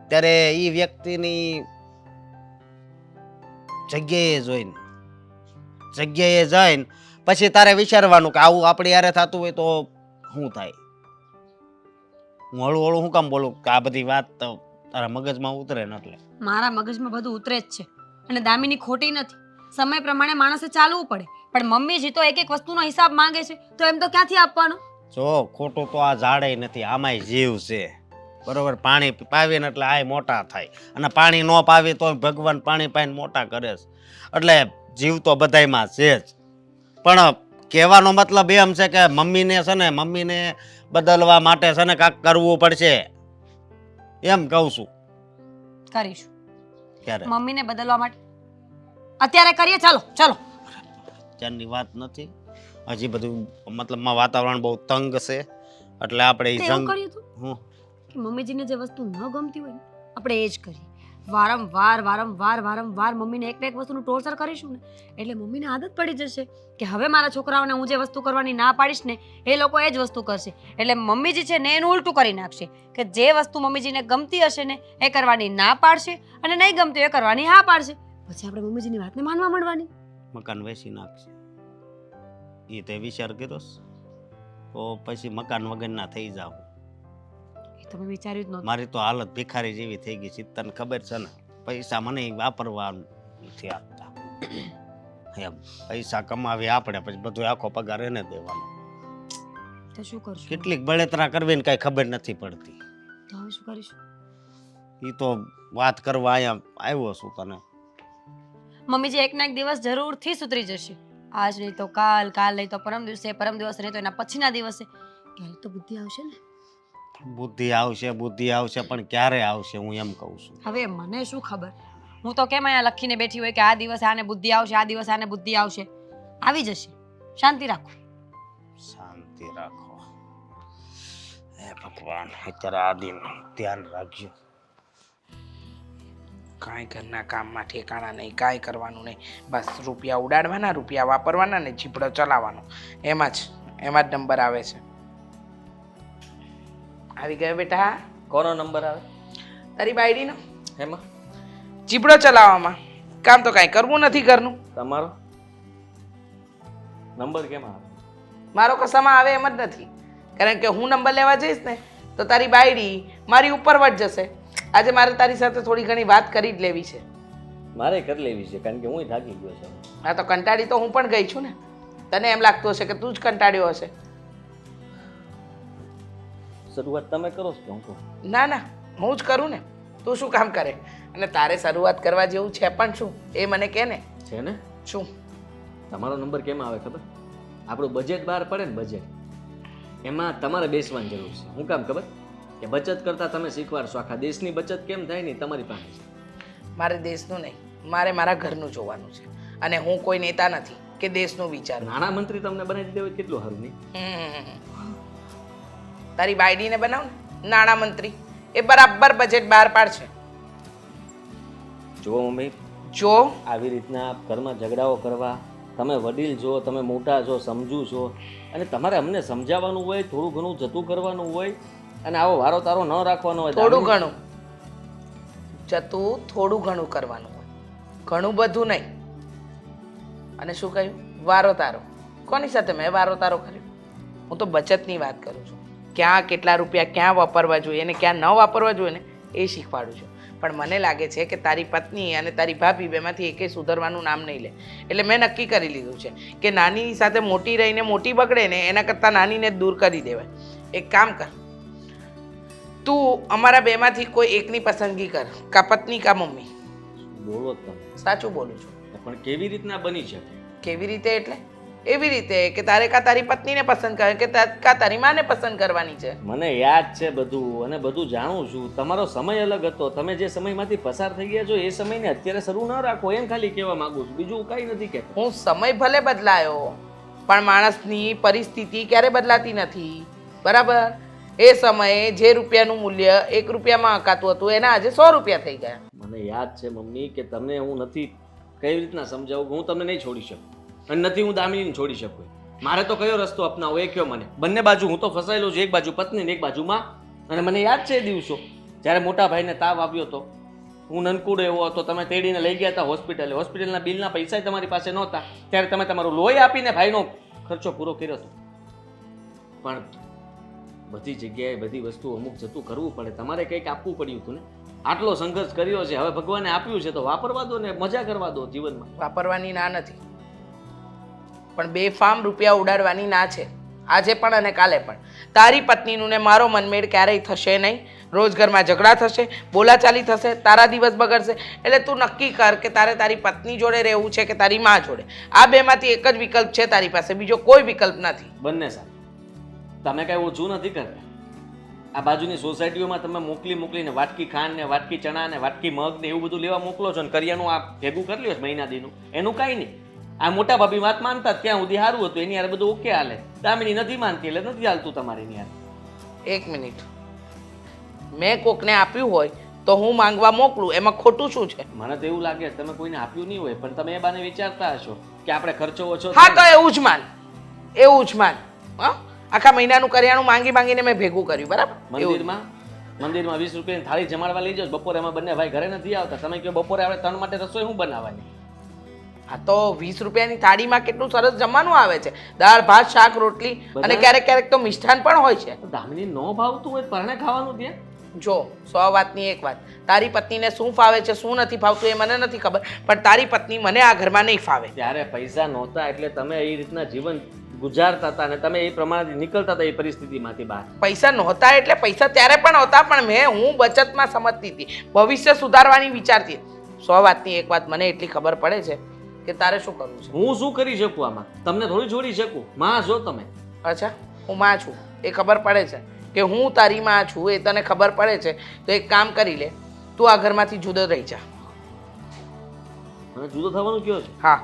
ત્યારે એ વ્યક્તિની જગ્યાએ જઈને પછી તારે વિચારવાનું કે આવું આપણે યારે થતું હોય તો શું થાય. હું હળું હળું શું કામ બોલું કે આ બધી વાત તો તારા મગજમાં ઉતરે ને એટલે. મારા મગજમાં બધું ઉતરે જ છે અને દામિની ખોટી નથી. સમય પ્રમાણે માણસે ચાલવું પડે, પણ મમ્મીજી તો એક એક વસ્તુનો હિસાબ માંગે છે તો એમ તો ક્યાંથી આપવાનો? જો ખોટું તો આ ઝાડે નથી, આમાંય જીવ છે બરોબર. પાણી પાવીને એટલે આ મોટા થાય, અને પાણી ન પાવી તો ભગવાન પાણી પાઈને મોટા કરે છે. એટલે જીવ તો બધાયમાં છે જ, પણ કહેવાનો મતલબ એમ છે કે મમ્મીને બદલવા માટે છે ને કાંઈક કરવું પડશે, એમ કહું છું. કરીશું ક્યારે? મમ્મીને બદલવા માટે અત્યારે કરીએ. ચાલો ચાલો. ત્યારની વાત નથી, હજી બધું મતલબમાં વાતાવરણ બહુ તંગ છે એટલે આપણે તો એવું કરીએ તો કે મમ્મીજીને જે વસ્તુ ન ગમતી હોય ને આપણે એ જ કરીએ. વારંવાર મમ્મીને એક ને એક વસ્તુનું ટોર્ચર કરીશું ને એટલે મમ્મીને આદત પડી જશે કે હવે મારા છોકરાઓને હું જે વસ્તુ કરવાની ના પાડીશ ને એ લોકો એ જ વસ્તુ કરશે. એટલે મમ્મીજી છે ને એનું ઉલટું કરી નાખશે કે જે વસ્તુ મમ્મીજીને ગમતી હશે ને એ કરવાની ના પાડશે અને નહીં ગમતી એ કરવાની હા પાડશે. પછી આપણે મમ્મીજીની વાતને માનવા માંડવાની. મકાન વેચી નાખશે એ તે વિચાર કર્યો તો પછી મકાન વગરના થઈ જાવ. એ તો મેં વિચાર્યું જ નહોતું. મારી તો હાલત ભિખારી જેવી થઈ ગઈ છે, તને ખબર છે ને. પૈસા મને વાપરવા નથી આપતા એમ. પૈસા કમાવી આપણે પછી બધું આખો પગાર એને દેવાનો. તો શું કરશું? કેટલીક બળતરા કરવી ને કઈ ખબર નથી પડતી. તો હવે શું કરીશું? એ તો વાત કરવા અહીંયા આવ્યો છું તને. મમ્મીજી એક ના એક દિવસ જરૂરથી સુધરી જશે. આજ નહીં તો કાલ, કાલ નહીં તો પરમ દિવસે, પરમ દિવસ નહીં તો એના પછીના દિવસે ક્યારેક તો બુદ્ધિ આવશે ને. બુદ્ધિ આવશે પણ ક્યારે આવશે હું એમ કહું છું. હવે મને શું ખબર? હું તો કેમ અહીંયા લખીને બેઠી હોય કે આ દિવસે આને બુદ્ધિ આવશે, આ દિવસે આને બુદ્ધિ આવશે. આવી જશે. શાંતિ રાખો. શાંતિ રાખો. હે ભગવાન, અત્યારે આદિનું ધ્યાન રાખજો. કાંઈ ઘરના કામમાં ઠેકાણા નહીં, કાંઈ કરવાનું નહીં. બસ રૂપિયા ઉડાડવાના, રૂપિયા વાપરવાના ને જીપડો ચલાવવાનો. એમાં જ નંબર આવે છે. આવી ગયો બેટા કોનો નંબર આવે તારી બાયડીનો એમાં? જીપડો ચલાવવામાં. કામ તો કાંઈ કરવું નથી ઘરનું. તમારો નંબર કેમ આવે? મારો કશામાં આવે એમ જ નથી. કારણ કે હું નંબર લેવા જઈશ ને તો તારી બાયડી મારી ઉપર વટ જશે. આજે મારે તારી સાથે થોડી ઘણી વાત કરી જ લેવી છે. મારે કરી લેવી છે કારણ કે હું થાકી ગયો છું. હા તો કંટાળી તો હું પણ ગઈ છું ને. તને એમ લાગતું હશે કે તું જ કંટાળ્યો હશે. શરૂઆત તમે કરો છો હું કહું? ના ના, હું જ કરું ને. તું શું કામ કરે? અને તારે શરૂઆત કરવા જેવું છે પણ શું એ મને કહે ને. છે ને? શું? તમારો નંબર કેમ આવે ખબર? આપણું બજેટ બહાર પડે ને, બજેટ એમાં તમારે બેસવાની જરૂર છે. શું કામ ખબર? કે બચત કરતા તમે શીખવાડશો. આખા દેશની બચત કેમ થાય ને તમારી પાસે છે. મારે દેશનું નહીં, મારે મારા ઘરનું જોવાનું છે. અને હું કોઈ નેતા નથી કે દેશનું વિચારું. નાણામંત્રી તમને બનાવી દીધો હોય કેટલું સારું નહીં? તારી બાયડીને બનાવ ને નાણામંત્રી, એ બરાબર બજેટ બહાર પાડશે. જુઓ મમ્મી, જો આવી રીતના ઘરમાં ઝઘડાઓ કરવા, તમે વડીલ છો, તમે મોટા છો, સમજુ છો, અને તમારે અમને સમજાવવાનું હોય, થોડું ઘણું જતું કરવાનું હોય, અને આવો વારો તારો ન રાખવાનો હોય. થોડું ઘણું જતું થોડું ઘણું કરવાનું હોય, ઘણું બધું નહીં. અને શું કહ્યું? વારો તારો. કોની સાથે મેં વારો તારો કર્યો? હું તો બચતની વાત કરું છું. ક્યાં કેટલા રૂપિયા ક્યાં વાપરવા જોઈએ અને ક્યાં ન વાપરવા જોઈએ ને એ શીખવાડું છું. પણ મને લાગે છે કે તારી પત્ની અને તારી ભાભી બેમાંથી એકે સુધરવાનું નામ નહીં લે. એટલે મેં નક્કી કરી લીધું છે કે નાનીની સાથે મોટી રહીને મોટી બગડે ને એના કરતાં નાનીને જ દૂર કરી દેવાય. એક કામ કર, તું અમારા બેમાંથી કોઈ એકની પસંદગી કર, કા પત્ની કા મમ્મી. બોલો તમે. સાચું બોલું છું. પણ કેવી રીતના બની શકે? કેવી રીતે એટલે એવી રીતે કે તારે કા તારી પત્નીને પસંદ કરે કે કા તારી માને પસંદ કરવાની છે. મને યાદ છે બધું અને બધું જાણું છું. તમારો સમય અલગ હતો. તમે જે સમયમાંથી પસાર થઈ ગયા છો એ સમયને અત્યારે શરૂ ન રાખો, એમ ખાલી કહેવા માંગુ છું. બીજું કાંઈ નથી કહેતો. હું સમય ભલે બદલાયો પણ માણસની પરિસ્થિતિ ક્યારે બદલાતી નથી. બરાબર? એ સમયે જે રૂપિયાનું મૂલ્ય 1 રૂપિયામાં આંકાતું હતું એના આજે 100 રૂપિયા થઈ ગયા. મને યાદ છે મમ્મી કે તમને હું નથી કઈ રીતના સમજાવું. હું તમને નહીં છોડી શકું અને નથી હું દામિનીને છોડી શકું. મારે તો કયો રસ્તો અપનાવો એ કયો મને. બંને બાજુ હું તો ફસાયેલો છું. એક બાજુ પત્ની ને એક બાજુ માં. અને મને યાદ છે એ દિવસો જ્યારે મોટા ભાઈને તાવ આવ્યો હતો, હું નનકુડો એવો હતો, તમે તેડીને લઈ ગયા હતા હોસ્પિટલે. હોસ્પિટલના બિલના પૈસા તમારી પાસે નહોતા, ત્યારે તમે તમારું લોહી આપીને ભાઈનો ખર્ચો પૂરો કર્યો હતો. પણ બધી જગ્યાએ બધી વસ્તુ અમુક જતું કરવું પડે. તમારે કંઈક આપવું પડ્યું હતું ને. આટલો સંઘર્ષ કર્યો છે, હવે ભગવાને આપ્યું છે તો વાપરવા દો ને મજા કરવા દો જીવનમાં. વાપરવાની ના નથી પણ બેફામ રૂપિયા ઉડાડવાની ના છે. આજે પણ અને કાલે પણ. તારી પત્નીનું ને મારો મનમેળ ક્યારેય થશે નહીં. રોજ ઘરમાં ઝઘડા થશે, બોલાચાલી થશે, તારા દિવસ બગડશે. એટલે તું નક્કી કર કે તારે તારી પત્ની જોડે રહેવું છે કે તારી મા જોડે. આ બેમાંથી એક જ વિકલ્પ છે તારી પાસે, બીજો કોઈ વિકલ્પ નથી. બંને સાથે તમે કાંઈ ઓછું નથી કરતા. આ બાજુની સોસાયટીઓમાં તમે મોકલીને વાટકી ખાંડ ને વાટકી ચણા ને વાટકી મગ ને એવું બધું લેવા મોકલો છો ને કરિયાનું આ ભેગું કરી લ્યો મહિના દીનું. એનું કાંઈ નહીં. આ મોટા ભાભી વાત માનતા ત્યાં સુધી સારું હતું, એની યાર બધું ઓકે હાલે. દામિની નથી માનતી એટલે નથી હાલતું તમારી યાર. 1 મિનિટ, મેં કોકને આપ્યું હોય તો હું માંગવા મોકલું, એમાં ખોટું શું છે? મને તો એવું લાગે તમે કોઈને આપ્યું નહીં હોય પણ તમે એ બાને વિચારતા હશો કે આપણે ખર્ચો ઓછો હા તો એવું જ માન, એવું જ માન. હા, આખા મહિનાનું કરિયાણું માંગીને મેં ભેગું કર્યું. બરાબર? મંદિરમાં 20 રૂપિયાની થાળી જમાડવા લઈ જાઓ. બપોરે એમાં બંને ભાઈ ઘરે નથી આવતા. તમે કહો બપોરે આપણે 3 માટે રસોઈ શું બનાવવાની? હા તો 20 રૂપિયાની થાળીમાં કેટલું સરસ જમવાનું આવે છે. દાળ ભાત શાક રોટલી અને ક્યારેક ક્યારેક તો મિષ્ઠાન પણ હોય છે. દામિની ન ભાવતું હોય પરણે ખાવાનું ત્યાં. જો 100 વાતની એક વાત, તારી પત્નીને શું ફાવે છે શું નથી ફાવતું એ મને નથી ખબર, પણ તારી પત્ની મને આ ઘરમાં નહીં ફાવે. ત્યારે પૈસા નહોતા એટલે તમે એ રીતના જીવન ગુજારતા હતા અને તમે એ પ્રમાણે નીકળતા હતા એ પરિસ્થિતિમાંથી બહાર. પૈસા નહોતા એટલે પૈસા ત્યારે પણ હતા, પણ હું બચતમાં સમજતી હતી, ભવિષ્ય સુધારવાની વિચારતી. 100 વાતની એક વાત મને એટલી ખબર પડે છે કે તારે શું કરવું છે. હું શું કરી શકું આમાં? તમને થોડી છોડી શકું? માં છો તમે. અચ્છા, હું માં છું એ ખબર પડે છે કે હું તારી માં છું એ તને ખબર પડે છે. તો એક કામ કરી લે, તું આ ઘરમાંથી જુદો રહી જા. મને જુદો થવાનું કયો છે? હા.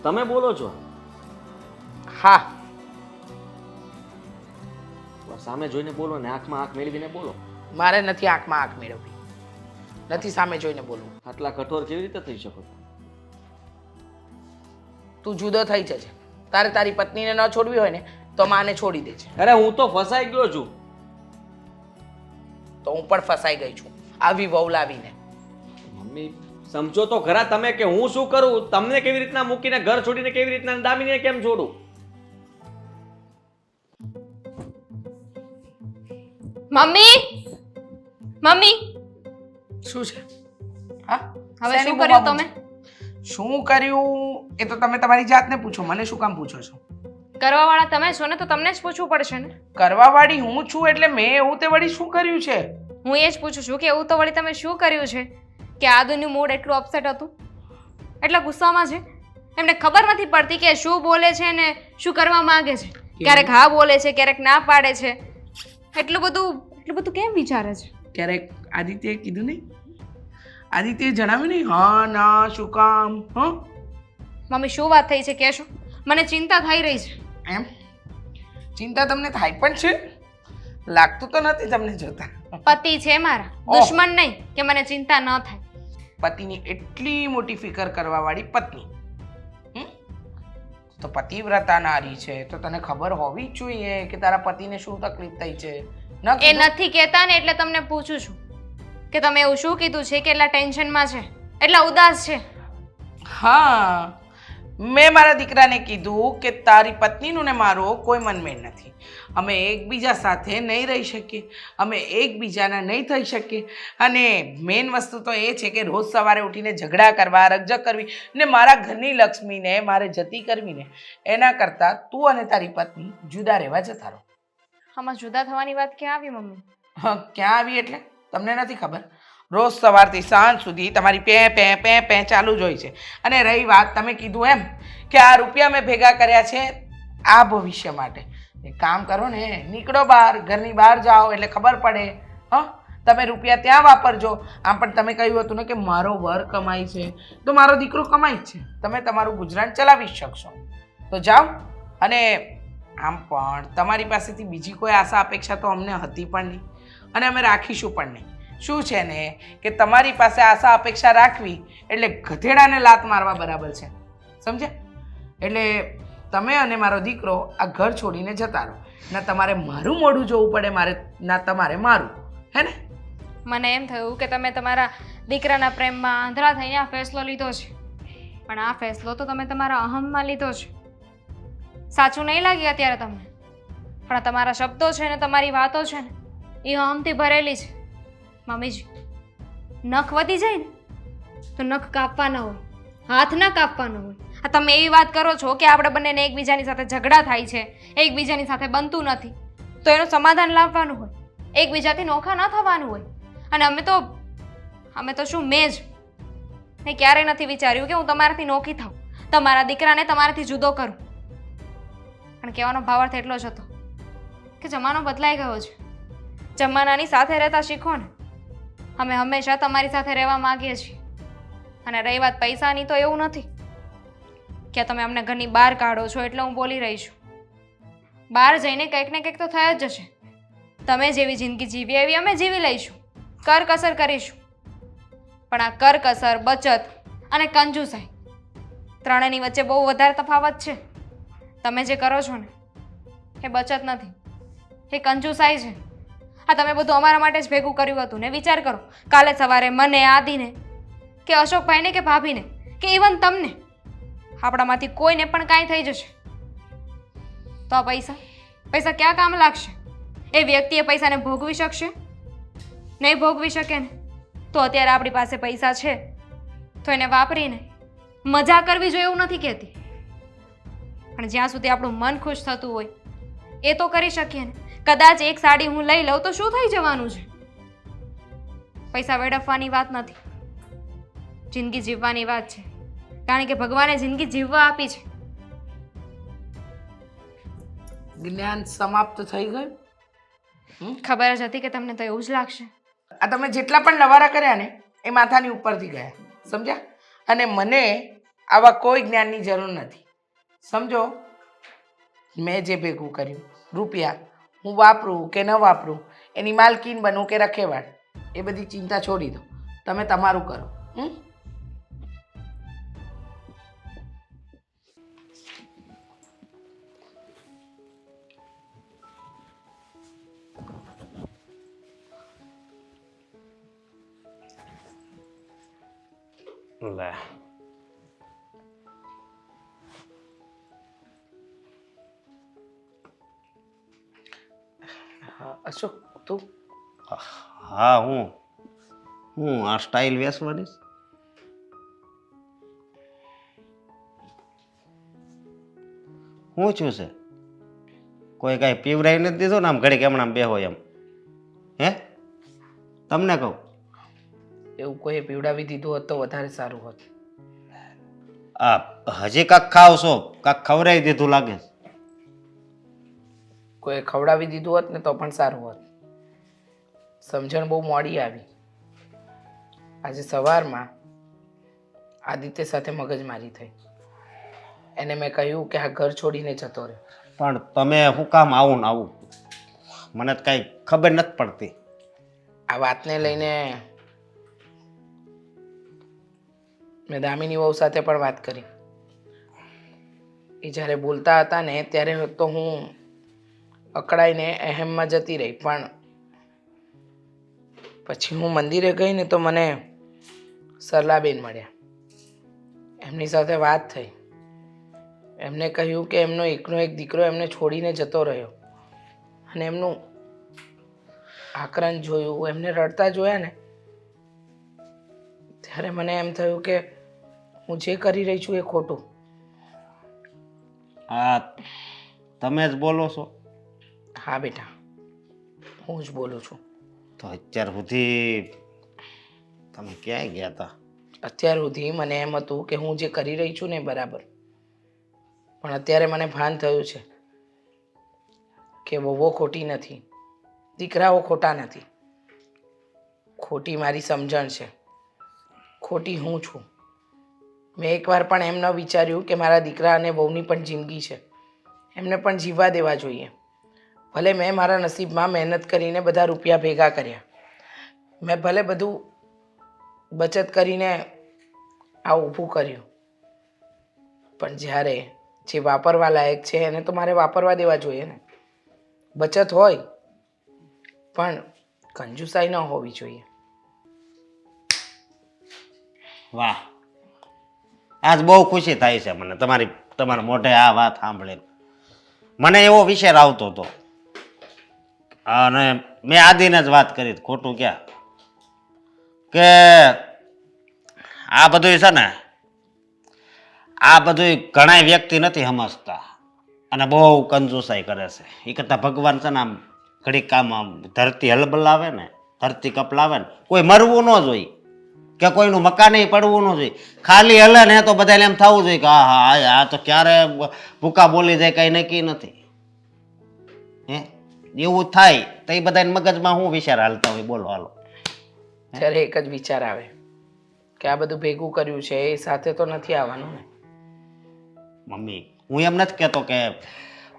તમે બોલો છો? હા. સામે જોઈને બોલો ને આંખમાં આંખ મેળવીને બોલો. મારે નથી આંખમાં આંખ મેળવવી. નથી સામે જોઈને બોલવું. આટલા કઠોર કેવી રીતે થઈ શકો? તું જુદો થઈ જજે. તારે તારી પત્નીને ન છોડવી હોય ને તો માને છોડી દેજે. અરે હું તો ફસાઈ ગયો છું. તો હું પણ ફસાઈ ગઈ છું આવી વહુ લાવીને. મમ્મી સમજો તો ખરા તમે કે હું શું કરું? તમને કેવી રીતના મૂકીને ઘર છોડીને કેવી રીતના દામીને કેમ છોડું? મમ્મી મમ્મી શું છે? હા હવે શેની શું કર્યું બૂમાબૂમ તમે? છે? શું કર્યું એ તો તમે તમારી જાતને પૂછો. મને શું કામ પૂછો છો? કરવા વાળા તમે છો ને, તો તમને જ પૂછવું પડશે ને. કરવાવાળી હું છું એટલે મેં એવું તે વળી શું કર્યું છે? હું એ જ પૂછું છું કે એવું તો વળી તમે શું કર્યું છે કે આદુનું મૂડ એટલું અપસેટ હતું, એટલા ગુસ્સામાં છે? એમને ખબર નથી પડતી કે શું બોલે છે ને શું કરવા માંગે છે. ક્યારેક હા બોલે છે, ક્યારેક ના પાડે છે. એટલું બધું કેમ વિચારે છે? ક્યારેક આદિત્યએ કીધું નહીં? આદિત્યએ જણાવ્યું નહીં હા ના શું કામ? હા મમ્મી શું વાત થઈ છે કહેશો? મને ચિંતા થઈ રહી છે. એમ ચિંતા તમને થાય પણ છે? લાગતું તો નથી તમને જોતા. પતિ છે મારા, દુશ્મન નહીં કે મને ચિંતા ન થાય. પતિની એટલી મોટી ફિકર કરવાવાળી પત્ની. હમ? તો પતિવ્રતા નારી છે તો તને ખબર હોવી જ જોઈએ કે તારા પતિને શું તકલીફ થઈ છે. ન એ કીધું? નથી કહેતા ને એટલે તમને પૂછું છું કે તમે એવું શું કીધું છે કે એટલા ટેન્શનમાં છે, એટલા ઉદાસ છે? હા મેં મારા દીકરાને કીધું કે તારી પત્નીનું ને મારો કોઈ મનમેળ નથી. અમે એકબીજા સાથે નહીં રહી શકીએ, અમે એકબીજાના નહીં થઈ શકીએ. અને મેઇન વસ્તુ તો એ છે કે રોજ સવારે ઉઠીને ઝઘડા કરવા, રકઝક કરવી ને મારા ઘરની લક્ષ્મીને મારે જતી કરવીને એના કરતાં તું અને તારી પત્ની જુદા રહેવા જતા રહો. આમાં જુદા થવાની વાત ક્યાં આવી મમ્મી? હા ક્યાં આવી એટલે તમને નથી ખબર? રોજ સવારથી સાંજ સુધી તમારી પે પે પે પે ચાલુ જ હોય છે. અને રહી વાત તમે કીધું એમ કે આ રૂપિયા મેં ભેગા કર્યા છે આ ભવિષ્ય માટે. એક કામ કરો ને, નીકળો બહાર, ઘરની બહાર જાઓ એટલે ખબર પડે. હા તમે રૂપિયા ત્યાં વાપરજો. આમ પણ તમે કહ્યું હતું ને કે મારો વર કમાય છે તો મારો દીકરો કમાય જ છે, તમે તમારું ગુજરાન ચલાવી શકશો તો જાઓ. અને આમ પણ તમારી પાસેથી બીજી કોઈ આશા અપેક્ષા તો અમને હતી પણ નહીં અને અમે રાખીશું પણ નહીં. શું છે ને કે તમારી પાસે આશા અપેક્ષા રાખવી એટલે ગધેડાને લાત મારવા બરાબર છે, સમજ્યા? એટલે તમે અને મારો દીકરો આ ઘર છોડીને જતા રહો. ના તમારે મારું મોઢું જોવું પડે ના તમારે મારું, હે ને? મને એમ થયું કે તમે તમારા દીકરાના પ્રેમમાં આંધળા થઈને આ ફેસલો લીધો છે, પણ આ ફેસલો તો તમે તમારા અહમમાં લીધો છે. સાચું નહીં લાગે અત્યારે તમને, પણ તમારા શબ્દો છે ને તમારી વાતો છે ને એ અહમથી ભરેલી છે. મમ્મીજી, નખ વધી જાય ને તો નખ કાપવાના હોય, હાથ ના કાપવાનો હોય. આ તમે એવી વાત કરો છો કે આપણે બંનેને એકબીજાની સાથે ઝઘડા થાય છે, એકબીજાની સાથે બનતું નથી, તો એનું સમાધાન લાવવાનું હોય, એકબીજાથી નોખા ન થવાનું હોય. અને અમે તો શું મેં ક્યારેય નથી વિચાર્યું કે હું તમારાથી નોખી થાઉં, તમારા દીકરાને તમારાથી જુદો કરું. પણ કહેવાનો ભાવાર્થ એટલો જ હતો કે જમાનો બદલાઈ ગયો છે. જમાનાની સાથે રહેતા શીખો ને. અમે હંમેશા તમારી સાથે રહેવા માંગીએ છીએ. અને રહી વાત પૈસાની, તો એવું નથી કે તમે અમને ઘરની બહાર કાઢો છો એટલે હું બોલી રહી છું. બહાર જઈને કંઈક ને કંઈક તો થઈ જ જશે. તમે જેવી જિંદગી જીવી એવી અમે જીવી લઈશું, કરકસર કરીશું. પણ આ કરકસર, બચત અને કંજુસાઈ ત્રણેયની વચ્ચે બહુ વધારે તફાવત છે. તમે જે કરો છો ને એ બચત નથી, એ કંજુસાઈ છે. આ તમે બધું અમારા માટે જ ભેગું કર્યું હતું ને. વિચાર કરો, કાલે સવારે મને, આદિને કે અશોકભાઈને કે ભાભીને કે ઇવન તમને, આપણામાંથી કોઈને પણ કાંઈ થઈ જશે તો આ પૈસા ક્યાં કામ લાગશે? એ વ્યક્તિ એ પૈસાને ભોગવી શકશે? નહીં ભોગવી શકે ને. તો અત્યારે આપણી પાસે પૈસા છે તો એને વાપરીને મજા કરવી જોઈએ એવું નથી કહેતી, પણ જ્યાં સુધી આપણું મન ખુશ થતું હોય એ તો કરી શકીએ ને. કદાચ એક સાડી હું લઈ લઉં તો શું થઈ જવાનું છે? પૈસા વેડફવાની વાત નથી, જિંદગી જીવવાની વાત છે. કારણ કે ભગવાને જિંદગી જીવવા આપી છે. જ્ઞાન સમાપ્ત થઈ ગયું. ખબર જ હતી કે તમને તો એવું જ લાગશે. આ તમે જેટલા પણ લવારા કર્યા ને એ માથાની ઉપરથી ગયા, સમજ્યા? અને મને આવા કોઈ જ્ઞાનની જરૂર નથી, સમજો? મેં જે ભેગું કર્યું રૂપિયા, હું વાપરું કે ન વાપરું, એની માલકીન બનું કે રખેવાળ, એ બધી ચિંતા છોડી દો. તમે તમારું કરો. હમ? લે અશોક તું હા હું આ સ્ટાઇલ વેચવાની છે? હું છું છે કોઈ કાંઈ પીવરાઈ નથી દીધું ને આમ ઘડીક એમણામ બેહો એમ? હે તમને કહું એવું કોઈ પીવડાવી દીધું હોત તો વધારે સારું હોત. આ હજી કાંક ખાવ છો, કાંક ખવડાવી દીધું લાગે છે. કોઈ ખવડાવી દીધું હોત ને તો પણ સારું હોત. સમજણ બહુ મોડી આવી. આજે સવારમાં આદિત્ય સાથે મગજમારી થઈ. એને મેં કહ્યું કે આ ઘર છોડીને જતો રહે. પણ તમે શું કામ આવું ને આવું? મને તો કાંઈ ખબર નથી પડતી. આ વાતને લઈને મેં દામિની વહુ સાથે પણ વાત કરી. એ જ્યારે બોલતા હતા ને ત્યારે તો હું અકળાઈને અહેમમાં જતી રહી, પણ પછી હું મંદિરે ગઈ ને તો મને સરલાબેન મળ્યા. એમની સાથે વાત થઈ. એમને કહ્યું કે એમનો એકનો એક દીકરો એમને છોડીને જતો રહ્યો અને એમનું આક્રંદ જોયું, એમને રડતા જોયા ને ત્યારે મને એમ થયું કે હું જે કરી રહી છું એ ખોટું. આ તમે જ બોલો છો? હા બેટા, હું જ બોલું છું. તો અત્યાર સુધી તમે ક્યાંય ગયા હતા? અત્યાર સુધી મને એમ હતું કે હું જે કરી રહી છું ને એ બરાબર, પણ અત્યારે મને ભાન થયું છે કે વહુઓ ખોટી નથી, દીકરાઓ ખોટા નથી. ખોટી મારી સમજણ છે, ખોટી હું છું. મેં એકવાર પણ એમ ન વિચાર્યું કે મારા દીકરા અને વહુની પણ જિંદગી છે, એમને પણ જીવવા દેવા જોઈએ. ભલે મેં મારા નસીબમાં મહેનત કરીને બધા રૂપિયા ભેગા કર્યા, મેં ભલે બધું બચત કરીને આ ઊભું કર્યું, પણ જ્યારે જે વાપરવા લાયક છે એને તો મારે વાપરવા દેવા જોઈએ ને. બચત હોય પણ કંજુસાઈ ન હોવી જોઈએ. વાહ, આજ બહુ ખુશી થાય છે મને તમારા મોઢે આ વાત સાંભળીને. મને એવો વિચાર આવતો હતો અને મેં આદિને જ વાત કરી, ખોટું ક્યાં, કે આ બધું છે ને, આ બધું ઘણા વ્યક્તિ નથી સમજતા અને બહુ કંજુસાઈ કરે છે. એ કરતા ભગવાન છે ને આમ ઘડીક આમ ધરતી હલબલાવે ને, ધરતી કપલાવે ને, કોઈ મરવું ન જોઈએ કે કોઈનું મકાન પડવું ન જોઈએ. ખાલી હલે ને તો બધાને એમ થવું જોઈએ કે હા હા આ તો ક્યારે ભૂકા બોલી જાય કઈ નક્કી નથી. હે એવું થાય તો એ બધા મગજમાં શું વિચાર હાલતા હોય? બોલો હાલો. ત્યારે એક જ વિચાર આવે કે આ બધું ભેગું કર્યું છે એ સાથે તો નથી આવવાનું ને. મમ્મી, હું એમ નથી કહેતો કે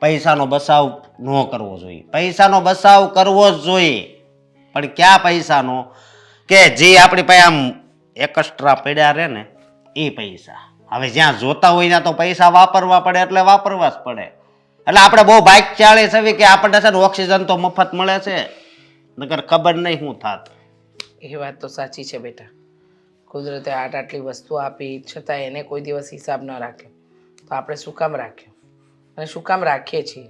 પૈસાનો બચાવ ન કરવો જોઈએ, પૈસાનો બચાવ કરવો જ જોઈએ, પણ ક્યાં પૈસાનો? કે જે આપણી પાસે આમ એક્સ્ટ્રા પડ્યા રહે ને એ પૈસા. હવે જ્યાં જોતા હોય ત્યાં તો પૈસા વાપરવા પડે એટલે વાપરવા જ પડે. એટલે આપણે બહુ બાઇક ચાલે છે કે આપણને છે ને ઓક્સિજન તો મફત મળે છે, નકર ખબર નહીં શું થાત. એ વાત તો સાચી છે બેટા. કુદરતે આટલી વસ્તુ આપી છતાં એને કોઈ દિવસ હિસાબ ન રાખ્યો, તો આપણે શું કામ રાખ્યો? અને શું કામ રાખીએ છીએ?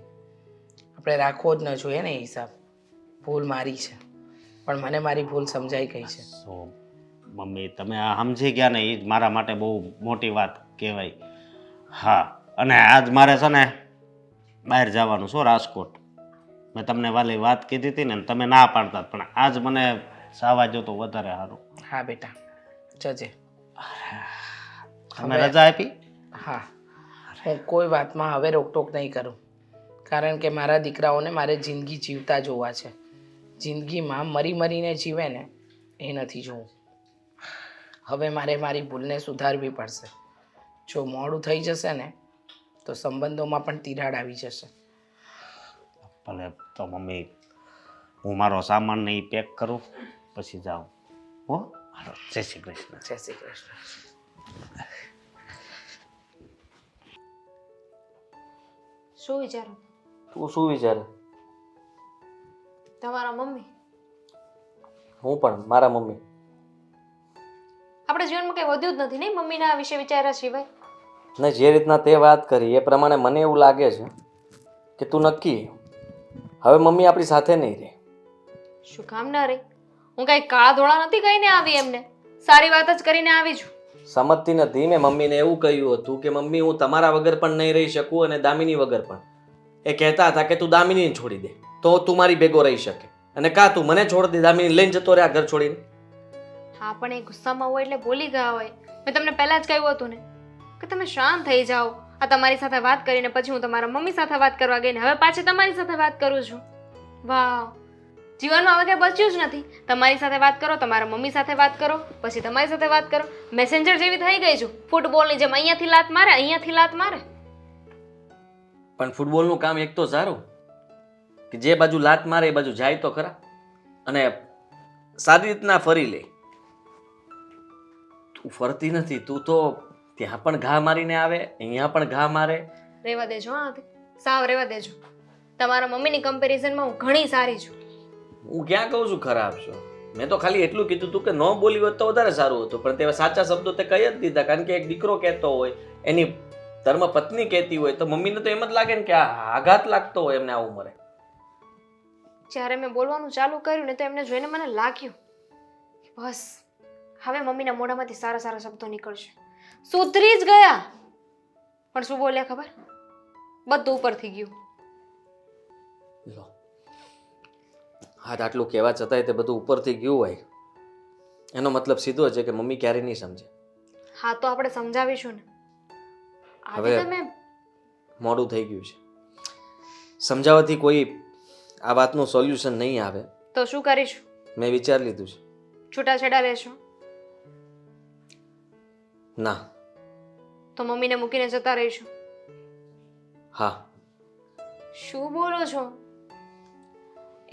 આપણે રાખવો જ ન જોઈએ ને હિસાબ. ભૂલ મારી છે, પણ મને મારી ભૂલ સમજાઈ ગઈ છે. સો મમ્મી, તમે આ સમજી ગયા ને એ જ મારા માટે બહુ મોટી વાત કહેવાય. હા, અને આજ મારે છે ને બહાર જવાનું છો, રાજકોટ. મેં તમને વાલી વાત કીધી હતી ને, તમે ના પાડતા, પણ આજ મને જવા જો તો વધારે સારું. હા બેટા, જજે. તમે રજા આપી? હા, હું કોઈ વાતમાં હવે રોકટોક નહીં કરું, કારણ કે મારા દીકરાઓને મારે જિંદગી જીવતા જોવા છે. જિંદગીમાં મરી મરીને જીવે ને એ નથી જોવું. હવે મારે મારી ભૂલને સુધારવી પડશે. જો મોડું થઈ જશે ને તો સંબંધોમાં પણ તિરાડ આવી જશે. ભલે તો મમ્મી, હું મારો સામાન ને એ પેક કરું પછી જાઉં હો. હાલો, જય શ્રી કૃષ્ણ. જય શ્રી કૃષ્ણ. શું વિચારો તું શું વિચારે? તમારા મમ્મી? હું પણ મારા મમ્મી. આપણે જીવનમાં કંઈ વધ્યું જ નથી નહીં મમ્મીના વિશે વિચાર્યા સિવાય. ને જે રીતના તે વાત કરી એ પ્રમાણે મને એવું લાગે છે કે તું નક્કી હવે મમ્મી આપણી સાથે નહીં રહે. શું કામ ના રહી? હું કાંઈ કાળા ધોળા નથી કહીને આવી એમને, સારી વાત જ કરીને આવી છું. સમજતી નથી. મેં મમ્મીને એવું કહ્યું હતું કે મમ્મી હું તમારા વગર પણ નહીં રહી શકું અને દામિની વગર પણ. એ કહેતા હતા કે તું દામિનીને છોડી દે તો તું મારી ભેગો રહી શકે, અને કાં તું મને છોડી દે, દામિની લઈને જતો રહે આ ઘર છોડીને. હા પણ એ ગુસ્સામાં હોય એટલે બોલી ગયા હોય. મેં તમને પહેલા જ કહ્યું હતું ને કે તમે શાંત થઈ જાઓ. આ તમારી સાથે વાત કરીને પછી હું તમારા મમ્મી સાથે વાત કરવા ગઈ ને હવે પાછી તમારી સાથે વાત કરું છું. વાહ, જીવનમાં હવે કંઈ બચ્યું જ નથી. તમારી સાથે વાત કરો, તમારા મમ્મી સાથે વાત કરો, પછી તમારી સાથે વાત કરો. મેસેન્જર જેવી થઈ ગઈ છું, ફૂટબોલની જેમ અહીંયાથી લાત મારે, અહીંયાથી લાત મારે. પણ ફૂટબોલનું કામ એક તો સારું કે જે બાજુ લાત મારે એ બાજુ જાય તો ખરા, અને સારી રીતના ફરી લે. તું ફરતી નથી, તું તો ત્યાં પણ ઘા મારીને આવે, અહીંયા પણ ઘા મારે. રહેવા દેજો. હા, સાવ રહેવા દેજો. તમારા મમ્મીની કમ્પેરિઝનમાં હું ઘણી સારી છું. હું ક્યાં કહું છું ખરાબ છો? મેં તો ખાલી એટલું કીધું હતું કે ન બોલી હોત તો વધારે સારું હતું, પણ તે સાચા શબ્દો તે કહી જ દીધા. કારણ કે એક દીકરો કહેતો હોય, એની ધર્મ પત્ની કહેતી હોય તો મમ્મીને તો એમ જ લાગે ને કે આ આઘાત લાગતો હોય એમને આ ઉંમરે. જ્યારે મેં બોલવાનું ચાલુ કર્યું ને તો એમને જોઈને મને લાગ્યું કે બસ હવે મમ્મીના મોઢામાંથી સારા સારા શબ્દો નીકળશે. સુધરી જ ગયા. પણ શું બોલ્યા ખબર? બધું ઉપરથી ગયું. લો, હા, આટલું કહેવા છતાંય તે બધું ઉપરથી ગયું હોય એનો મતલબ સીધો છે કે મમ્મી ક્યારે નહીં સમજે. હા તો આપણે સમજાવીશું ને. હવે આજે તમે મોડું થઈ ગયું છે. સમજાવવાથી કોઈ આ વાતનું સોલ્યુશન નહીં આવે. તો શું કરીશું? મેં વિચારી લીધું છે. છૂટાછેડા રહેશો? ના. તો મમ્મીને મૂકીને જતા રહીશું? હા. શું બોલો છો?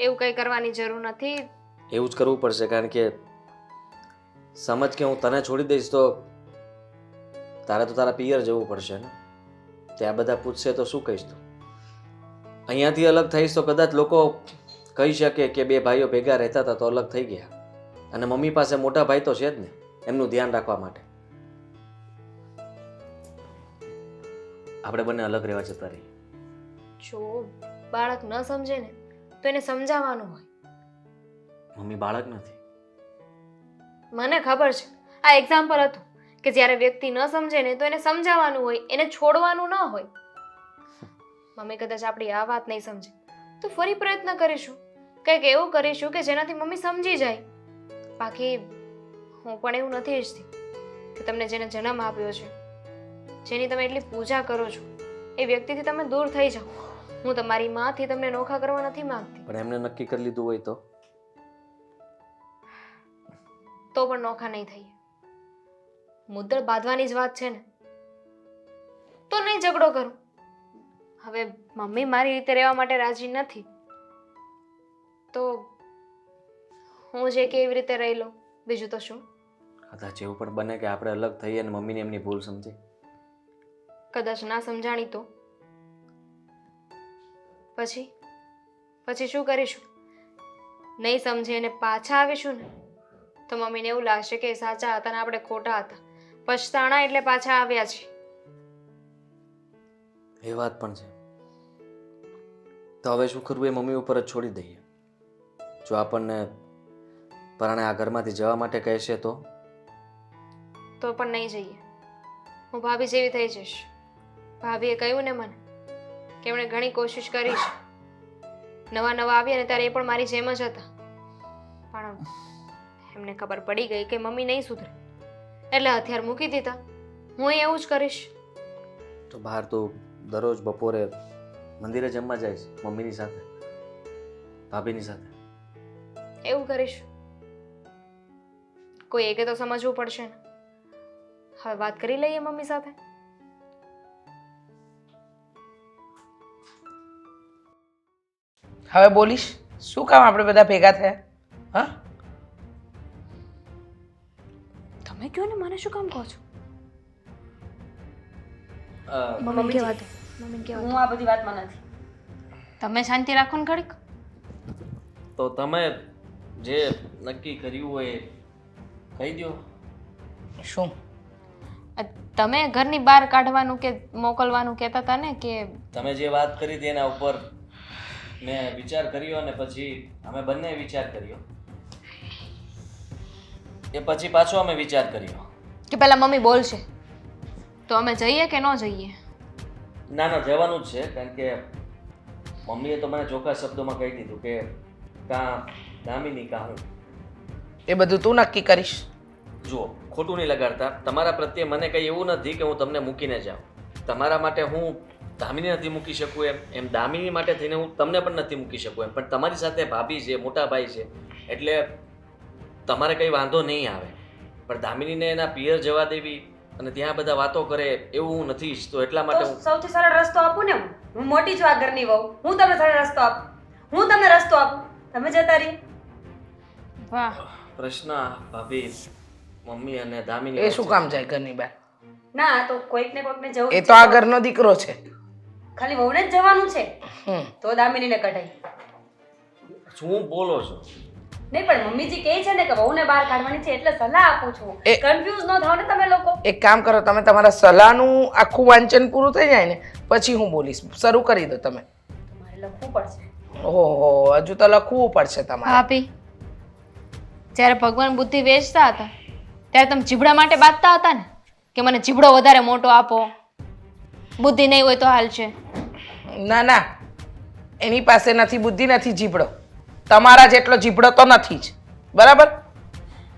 એવું કંઈ કરવાની જરૂર નથી. એવું જ કરવું પડશે, કારણ કે સમજ કે હું તને છોડી દઈશ તો તારે તો તારા પિયર જવું પડશે ને. ત્યાં બધા પૂછશે તો શું કહીશ તું? અહીંયાથી અલગ થઈશ તો કદાચ લોકો કહી શકે કે બે ભાઈઓ ભેગા રહેતા હતા તો અલગ થઈ ગયા, અને મમ્મી પાસે મોટા ભાઈ તો છે જ ને એમનું ધ્યાન રાખવા માટે. આપણે બંને અલગ રહેવા જતા રહીએ. જો બાળક ન સમજે ને તો એને સમજાવવાનું હોય. મમ્મી બાળક નથી. મને ખબર છે. આ એક્ઝામ્પલ હતું કે જ્યારે વ્યક્તિ ન સમજે ને તો એને સમજાવવાનું હોય, એને છોડવાનું ન હોય. મમ્મી કદાચ આપણી આ વાત નહીં સમજે તો ફરી પ્રયત્ન કરીશું, કંઈક એવું કરીશું કે જેનાથી મમ્મી સમજી જાય. બાકી હું પણ એવું નથી ઈચ્છતી કે તમને જેને જન્મ આપ્યો છે, જેની તમે એટલી પૂજા કરો છો, એ વ્યક્તિથી તમે દૂર થઈ જાઓ. હું તમારી માંથી તમને નોખા કરવા નથી માંગતી. પણ એમને નક્કી કરી લીધું હોય તો પણ નોખા નહીં થઈએ. મુદ્દળ બાંધવાની જ વાત છે ને, તો નહીં ઝઘડો કરું. હવે મમ્મી મારી રીતે રહેવા માટે રાજી નથી તો હું જે કે એવી રીતે રહી લઉં, બીજું તો શું. કદાચ એવું પણ બને કે આપણે અલગ થઈએ અને મમ્મીને એમની ભૂલ સમજે. કદાચ ના સમજાણી તો પછી શું કરીશું? નહીં સમજે અને પાછા આવીશું ને તો મમ્મીને એવું લાગશે કે એ સાચા હતા ને આપણે ખોટા હતા. પછતાણા એટલે પાછા આવ્યા છે. એ વાત પણ છે. તો હવે શું કરવું એ મમ્મી ઉપર જ છોડી દઈએ. જો આપણને પરાણે આ ઘરમાંથી જવા માટે કહેશે તો પણ નહીં જઈએ. હું ભાભી જેવી થઈ જઈશ. ભાભીએ કહ્યું ને મને કે એમણે ઘણી કોશિશ કરી છે. નવા આવ્યા ને ત્યારે એ પણ મારી જેમ જ હતા, પણ એમને ખબર પડી ગઈ કે મમ્મી નહીં સુધરે એટલે હથિયાર મૂકી દીધા. હું એવું જ કરીશ. તો બહાર તો દરરોજ બપોરે મંદિરે જમવા જઈશ મમ્મીની સાથે, ભાભીની સાથે. એવું કરીશ. કોઈ એકે તો સમજવું પડશે ને. હવે વાત કરી લઈએ મમ્મી સાથે. હવે બોલીશ? શું કામ આપણે બધા ભેગા થયા? હા, તમે કહો ને, મને શું કામ કહો છો? અ, મમ્મી કેવા દો, મમ્મી કેવા હું આ બધી વાતમાં નથી. દો. તમે શાંતિ રાખો ને ઘડીક. તો તમે જે નક્કી કર્યું હોય એ કહી દો. શું? તમે ઘરની બહાર કાઢવાનું કે મોકલવાનું કહેતા હતા ને કે તમે જે વાત કરી હતી એના ઉપર મેં વિચાર કર્યો અને પછી અમે બંને વિચાર કર્યો. એ પછી પાછો અમે વિચાર કર્યો. પહેલા મમ્મી બોલશે તો અમે જઈએ કે ન જઈએ? ના ના, જવાનું જ છે, કારણ કે મમ્મીએ તો મને ચોખ્ખા શબ્દોમાં કહી દીધું કે કાં દામિની કાં હું. એ બધું તું નક્કી કરીશ. જુઓ, ખોટું નહીં લગાડતા. તમારા પ્રત્યે મને કંઈ એવું નથી કે હું તમને મૂકીને જાઉં. તમારા માટે હું દામિની નથી મૂકી શકું એમ દામિની માટે થઈને હું તમને પણ નથી મૂકી શકું એમ. પણ તમારી સાથે ભાભી છે, મોટા ભાઈ છે, એટલે તમારે કંઈ વાંધો નહીં આવે. પણ દામિનીને એના પિયર જવા દેવી અને ત્યાં બધા વાતો કરે એવું હું નથી ઈચ્છતો. એટલા માટે તો હું સૌથી સરળ રસ્તો આપું ને હું મોટી છું આ ઘરની વહુ. હું તમને સરળ રસ્તો આપું. હું તમને રસ્તો આપું. તમે જતા રહી. વાહ, પ્રશ્ન ભાભી, મમ્મી અને દામિની એ શું કામ જાય ઘરની બહાર? ના તો કોઈક ને કોઈકને જવું એ તો આ ઘરનો દીકરો છે. ખાલી વહુને જ જવાનું છે હમ તો દામિનીને કઢાઈ. શું બોલો છો? નહીં પણ મમ્મીજી કહે છે ને કે વહુને બહાર કાઢવાની છે એટલે સલાહ આપું છું. એ- કન્ફ્યુઝ ન થાવ ને તમે લોકો. એક કામ કરો, તમે તમારા સલાહનું આખું વાંચન પૂરું થઈ જાય ને પછી હું બોલીશ. શરૂ કરી દો તમે. તમારે લખવું પડશે. ઓહો, હજુ તો લખવું પડશે તમારે. ભાભી, જ્યારે ભગવાન બુદ્ધિ વેચતા હતા ત્યારે તમે જીબડા માટે બાંધતા હતા ને કે મને જીબડો વધારે મોટો આપો, બુદ્ધિ નહીં હોય તો હાલ છે. ના ના, એની પાસે નથી બુદ્ધિ, નથી જીભડો. તમારા જેટલો જીભડો તો નથી જ, બરાબર?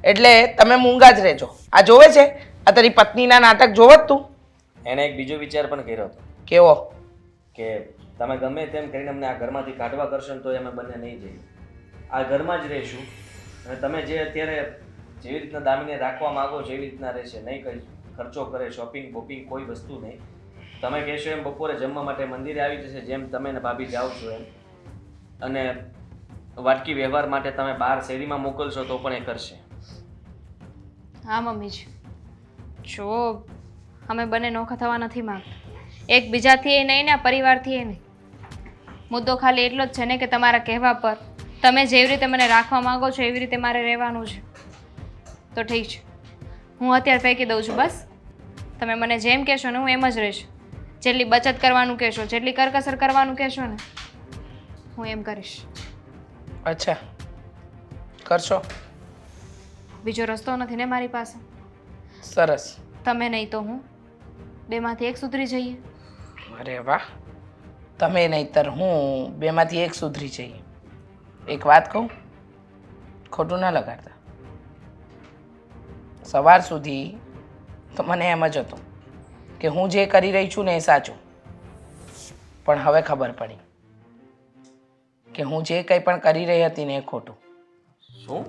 એટલે તમે મૂંગા જ રહેજો. આ જોવે છે, આ તારી પત્નીના નાટક જોવે જ તું? એને એક બીજો વિચાર પણ કર્યો હતો કેવો? કે તમે ગમે તેમ કરીને અમને આ ઘરમાંથી કાઢવા કરશો ને તો અમે બંને નહીં જઈએ, આ ઘરમાં જ રહીશું. અને તમે જે અત્યારે જેવી રીતના દામિનીને રાખવા માંગો છો એવી રીતના રહેશે. નહીં કંઈ ખર્ચો કરે, શોપિંગ બોપિંગ કોઈ વસ્તુ નહીં. તમે કહેશો એમ બપોરે જમવા માટે મંદિરે આવી જશે, જેમ તમે ને ભાભી જાઓ છો એમ. અને વાટકી વ્યવહાર માટે તમે બહાર શેરીમાં મોકલશો તો પણ એ કરશે. હા મમ્મીજી, જો અમે બંને નોખા થવા નથી માંગતા, એકબીજાથી એ નહીં ને પરિવારથી એ નહીં. મુદ્દો ખાલી એટલો જ છે ને કે તમારા કહેવા પર તમે જેવી રીતે મને રાખવા માંગો છો એવી રીતે મારે રહેવાનું છે. તો ઠીક છે, હું અત્યારે ફેંકી દઉં છું. બસ તમે મને જેમ કહેશો ને હું એમ જ રહીશ. જેટલી બચત કરવાનું કહેશો, જેટલી કરકસર કરવાનું કહેશો ને હું એમ કરીશ. અચ્છા, કરશો? બીજો રસ્તો નથી ને મારી પાસે. સરસ. તમે નહીં તો હું, બેમાંથી એક સુધરી જઈએ. અરે વાહ, તમે નહીંતર હું, બેમાંથી એક સુધરી જઈએ. એક વાત કહું, ખોટું ના લગાડતા. સવાર સુધી તો મને એમ જ હતું કે હું જે કરી રહી છું ને એ સાચું. પણ હવે ખબર પડી કે હું જે કંઈ પણ કરી રહી હતી ને એ ખોટું. શું?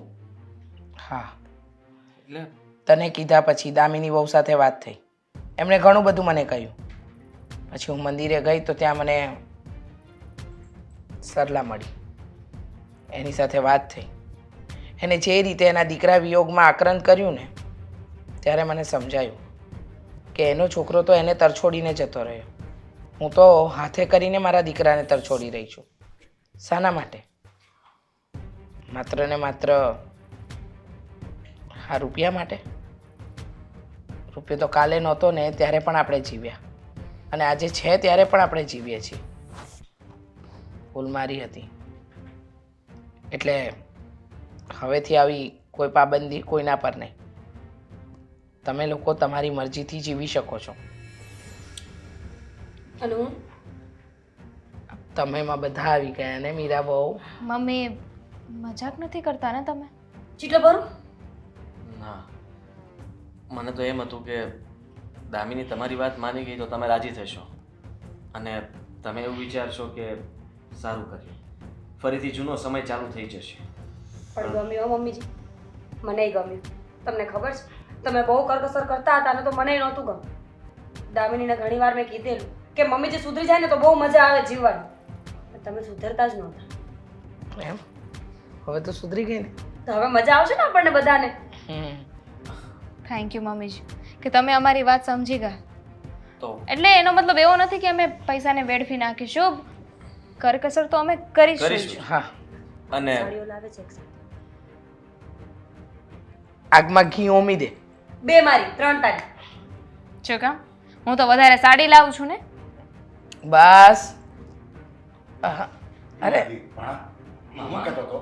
હા, એટલે તને કીધા પછી દામિની વહુ સાથે વાત થઈ. એમણે ઘણું બધું મને કહ્યું. પછી હું મંદિરે ગઈ તો ત્યાં મને સરલા મળી. એની સાથે વાત થઈ. એને જે રીતે એના દીકરા વિયોગમાં આક્રંદ કર્યું ને ત્યારે મને સમજાયું કે એનો છોકરો તો એને તરછોડીને જતો રહ્યો. હું તો હાથે કરીને મારા દીકરાને તરછોડી રહી છું. શાના માટે? માત્ર ને માત્ર આ રૂપિયા માટે? રૂપિયો તો કાલે નહોતો ને ત્યારે પણ આપણે જીવ્યા, અને આજે છે ત્યારે પણ આપણે જીવીએ છીએ. ભૂલ મારી હતી. એટલે હવેથી આવી કોઈ પાબંદી કોઈના પર નહીં. તમે લોકો તમારી મરજીથી જીવી શકો છો. અને હું તમેમાં બધા આવી ગયા ને મીરા બહુ. મમ્મી મજાક નથી કરતા ને તમે? ચીટલો ભરું. ના, મને તો એમ હતું કે દામિની તમારી વાત માની ગઈ તો તમે રાજી થશો અને તમે એવું વિચારશો કે સારું કર્યું, ફરીથી જૂનો સમય ચાલુ થઈ જશે. પણ ગમ્યું હો મમ્મીજી, મને ગમ્યું. તમને ખબર છે તમે બહુ કરકસર કરતા હતા ને તો મને નહોતું ગમતું. દામિનીને ઘણી વાર મેં કીધેલું કે મમ્મીજી સુધરી જાય ને તો બહુ મજા આવે જીવવાની. પણ તમે સુધરતા જ નહોતા. એમ હવે તો સુધરી ગઈ ને? તો હવે મજા આવશે ને આપણને બધાને. થેન્ક યુ મમ્મીજી કે તમે અમારી વાત સમજી ગયા. તો એટલે એનો મતલબ એવો નથી કે અમે પૈસાને વેડફી નાખીશું. કરકસર તો અમે કરીશું જ. કરીશું. હા અને સાડીઓ લાવે છે એક સાથે. આગમાં ઘી ઓમી દે. 2 મારી 3 તારી. જો કામ હું તો વધારે સાડી લાવું છું ને. બસ આહા. અરે હું કહેતો હતો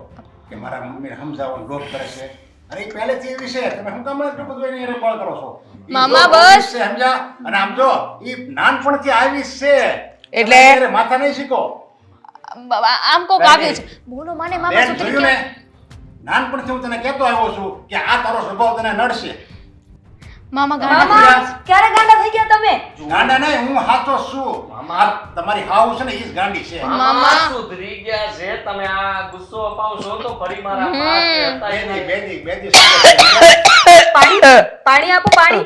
કે મારા મમ્મીને સમજાવવાનો લોભ કરે છે. અરે એ પહેલેથી એવી છે, તમે શું કામ એટલું બધું એને રેકોર્ડ કરો છો? ઈ મામા, જો આવી બસ. છે, સમજ્યા? અને આમ જો ઈ નાનપણથી આવી જ છે. એટલે? તમે અત્યારે માથા નહીં શીખો. આમ કોક આવ્યું છે. બોલો માને મામા બેન, સુધરી જોયું ને? ગયા. નાનપણથી હું તને કહેતો આવ્યો છું કે આ તારો સ્વભાવ તને નડશે. મામા ગાંડા મામા ક્યારે ગાંડા થઈ ગયા તમે? ગાંડા નહીં, હું સાચો જ છું. આ તમારી હાવ છે ને ઈ જ ગાંડી છે. મામા. સુધરી ગયા છે. તમે આ ગુસ્સો અપાવશો તો ફરી મારા પા છે. બેદી પાણી આપો પાણી.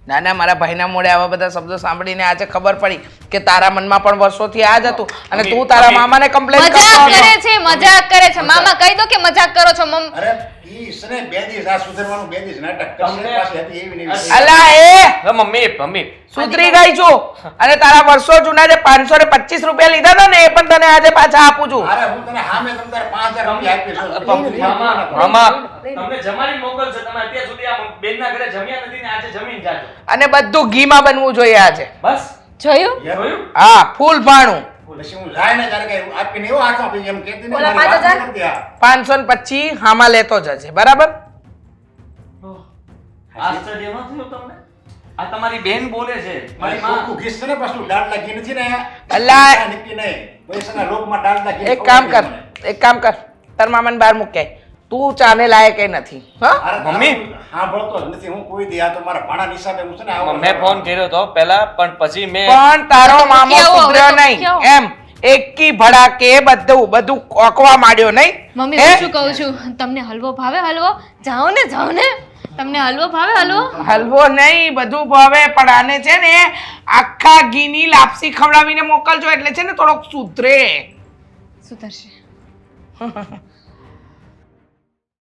ના ના, મારા ભાઈના મોઢે આવા બધા શબ્દો સાંભળીને આજે ખબર પડી કે તારા મનમાં પણ વર્ષોથી આ જ હતું અને તું તારા મામાને કમ્પ્લેન મજાક કરતો કરે હતો. છે, મજાક કરે છે. મામા કહી દો કે મજાક કરો છો મમ. અરે ઈ છે ને બેદી આ સુધરવાનું બેદી નાટક કરશે. તમને- પાછી હતી એવી ને એવી. અલા એ હવે મમ્મી સુધરી ગઈ છું અને તારા વર્ષો જૂના જે 525 રૂપિયા લીધા હતા ને એ પણ તને આજે પાછા આપું છું. અરે હું તને સામે તમ તારે 5000 રૂપિયા આપીશ. મામા તમને જમાડી મોકલ છે. તમે અત્યાર સુધી આ બેનના ઘરે જમ્યા નથી ને આજે જમીને જાજો. અને બધું ઘીમાં બનવું જોઈએ આજે. બસ જોયું? જોયું? હા, ફૂલ ભાણું. પછી હું જાય ને ત્યારે કઈ આપીને એવો હાથ આપી એમ કહેતી ને ઓલા મારી વાત 5000? નથી આ. 525 હામાં લેતો જજે, બરાબર? આશ્ચર્ય ન થયું તમને? આ તમારી બેન બોલે છે. મારી મારી માં ચોખ્ખું ઘી છે ને પાછું દાળ લાગી નથી ને અલા. નક્કી નહીં પૈસાના લોભમાં દાળ લાગી એક કામ કર, એક કામ કર, તાર મામાને બહાર મૂકી આય. તું ચાને લાયક એ નથી. હા, મમ્મી. હા ભળતો જ નથી હું કોઈ દી આ તો મારા ભાણા હિસાબે હું છે ને આવો મેં ફોન કર્યો તો પહેલા પણ પછી મેં પણ તારો મામો કેવો હવે સુધર્યો તો નહીં કેવો? એમ. એકી ભડાકે બધું કોકવા માંડ્યો નહીં. મમ્મી હે? હું શું કહું છું, તમને હલવો ભાવે? હલવો જાઓ ને. તમને હલવો ભાવે? હલવો હલવો નહીં, બધું ભાવે, પણ આને છે ને આખા ઘીની લાપસી ખવડાવીને મોકલજો એટલે છે ને થોડોક સુધરે. સુધરશે.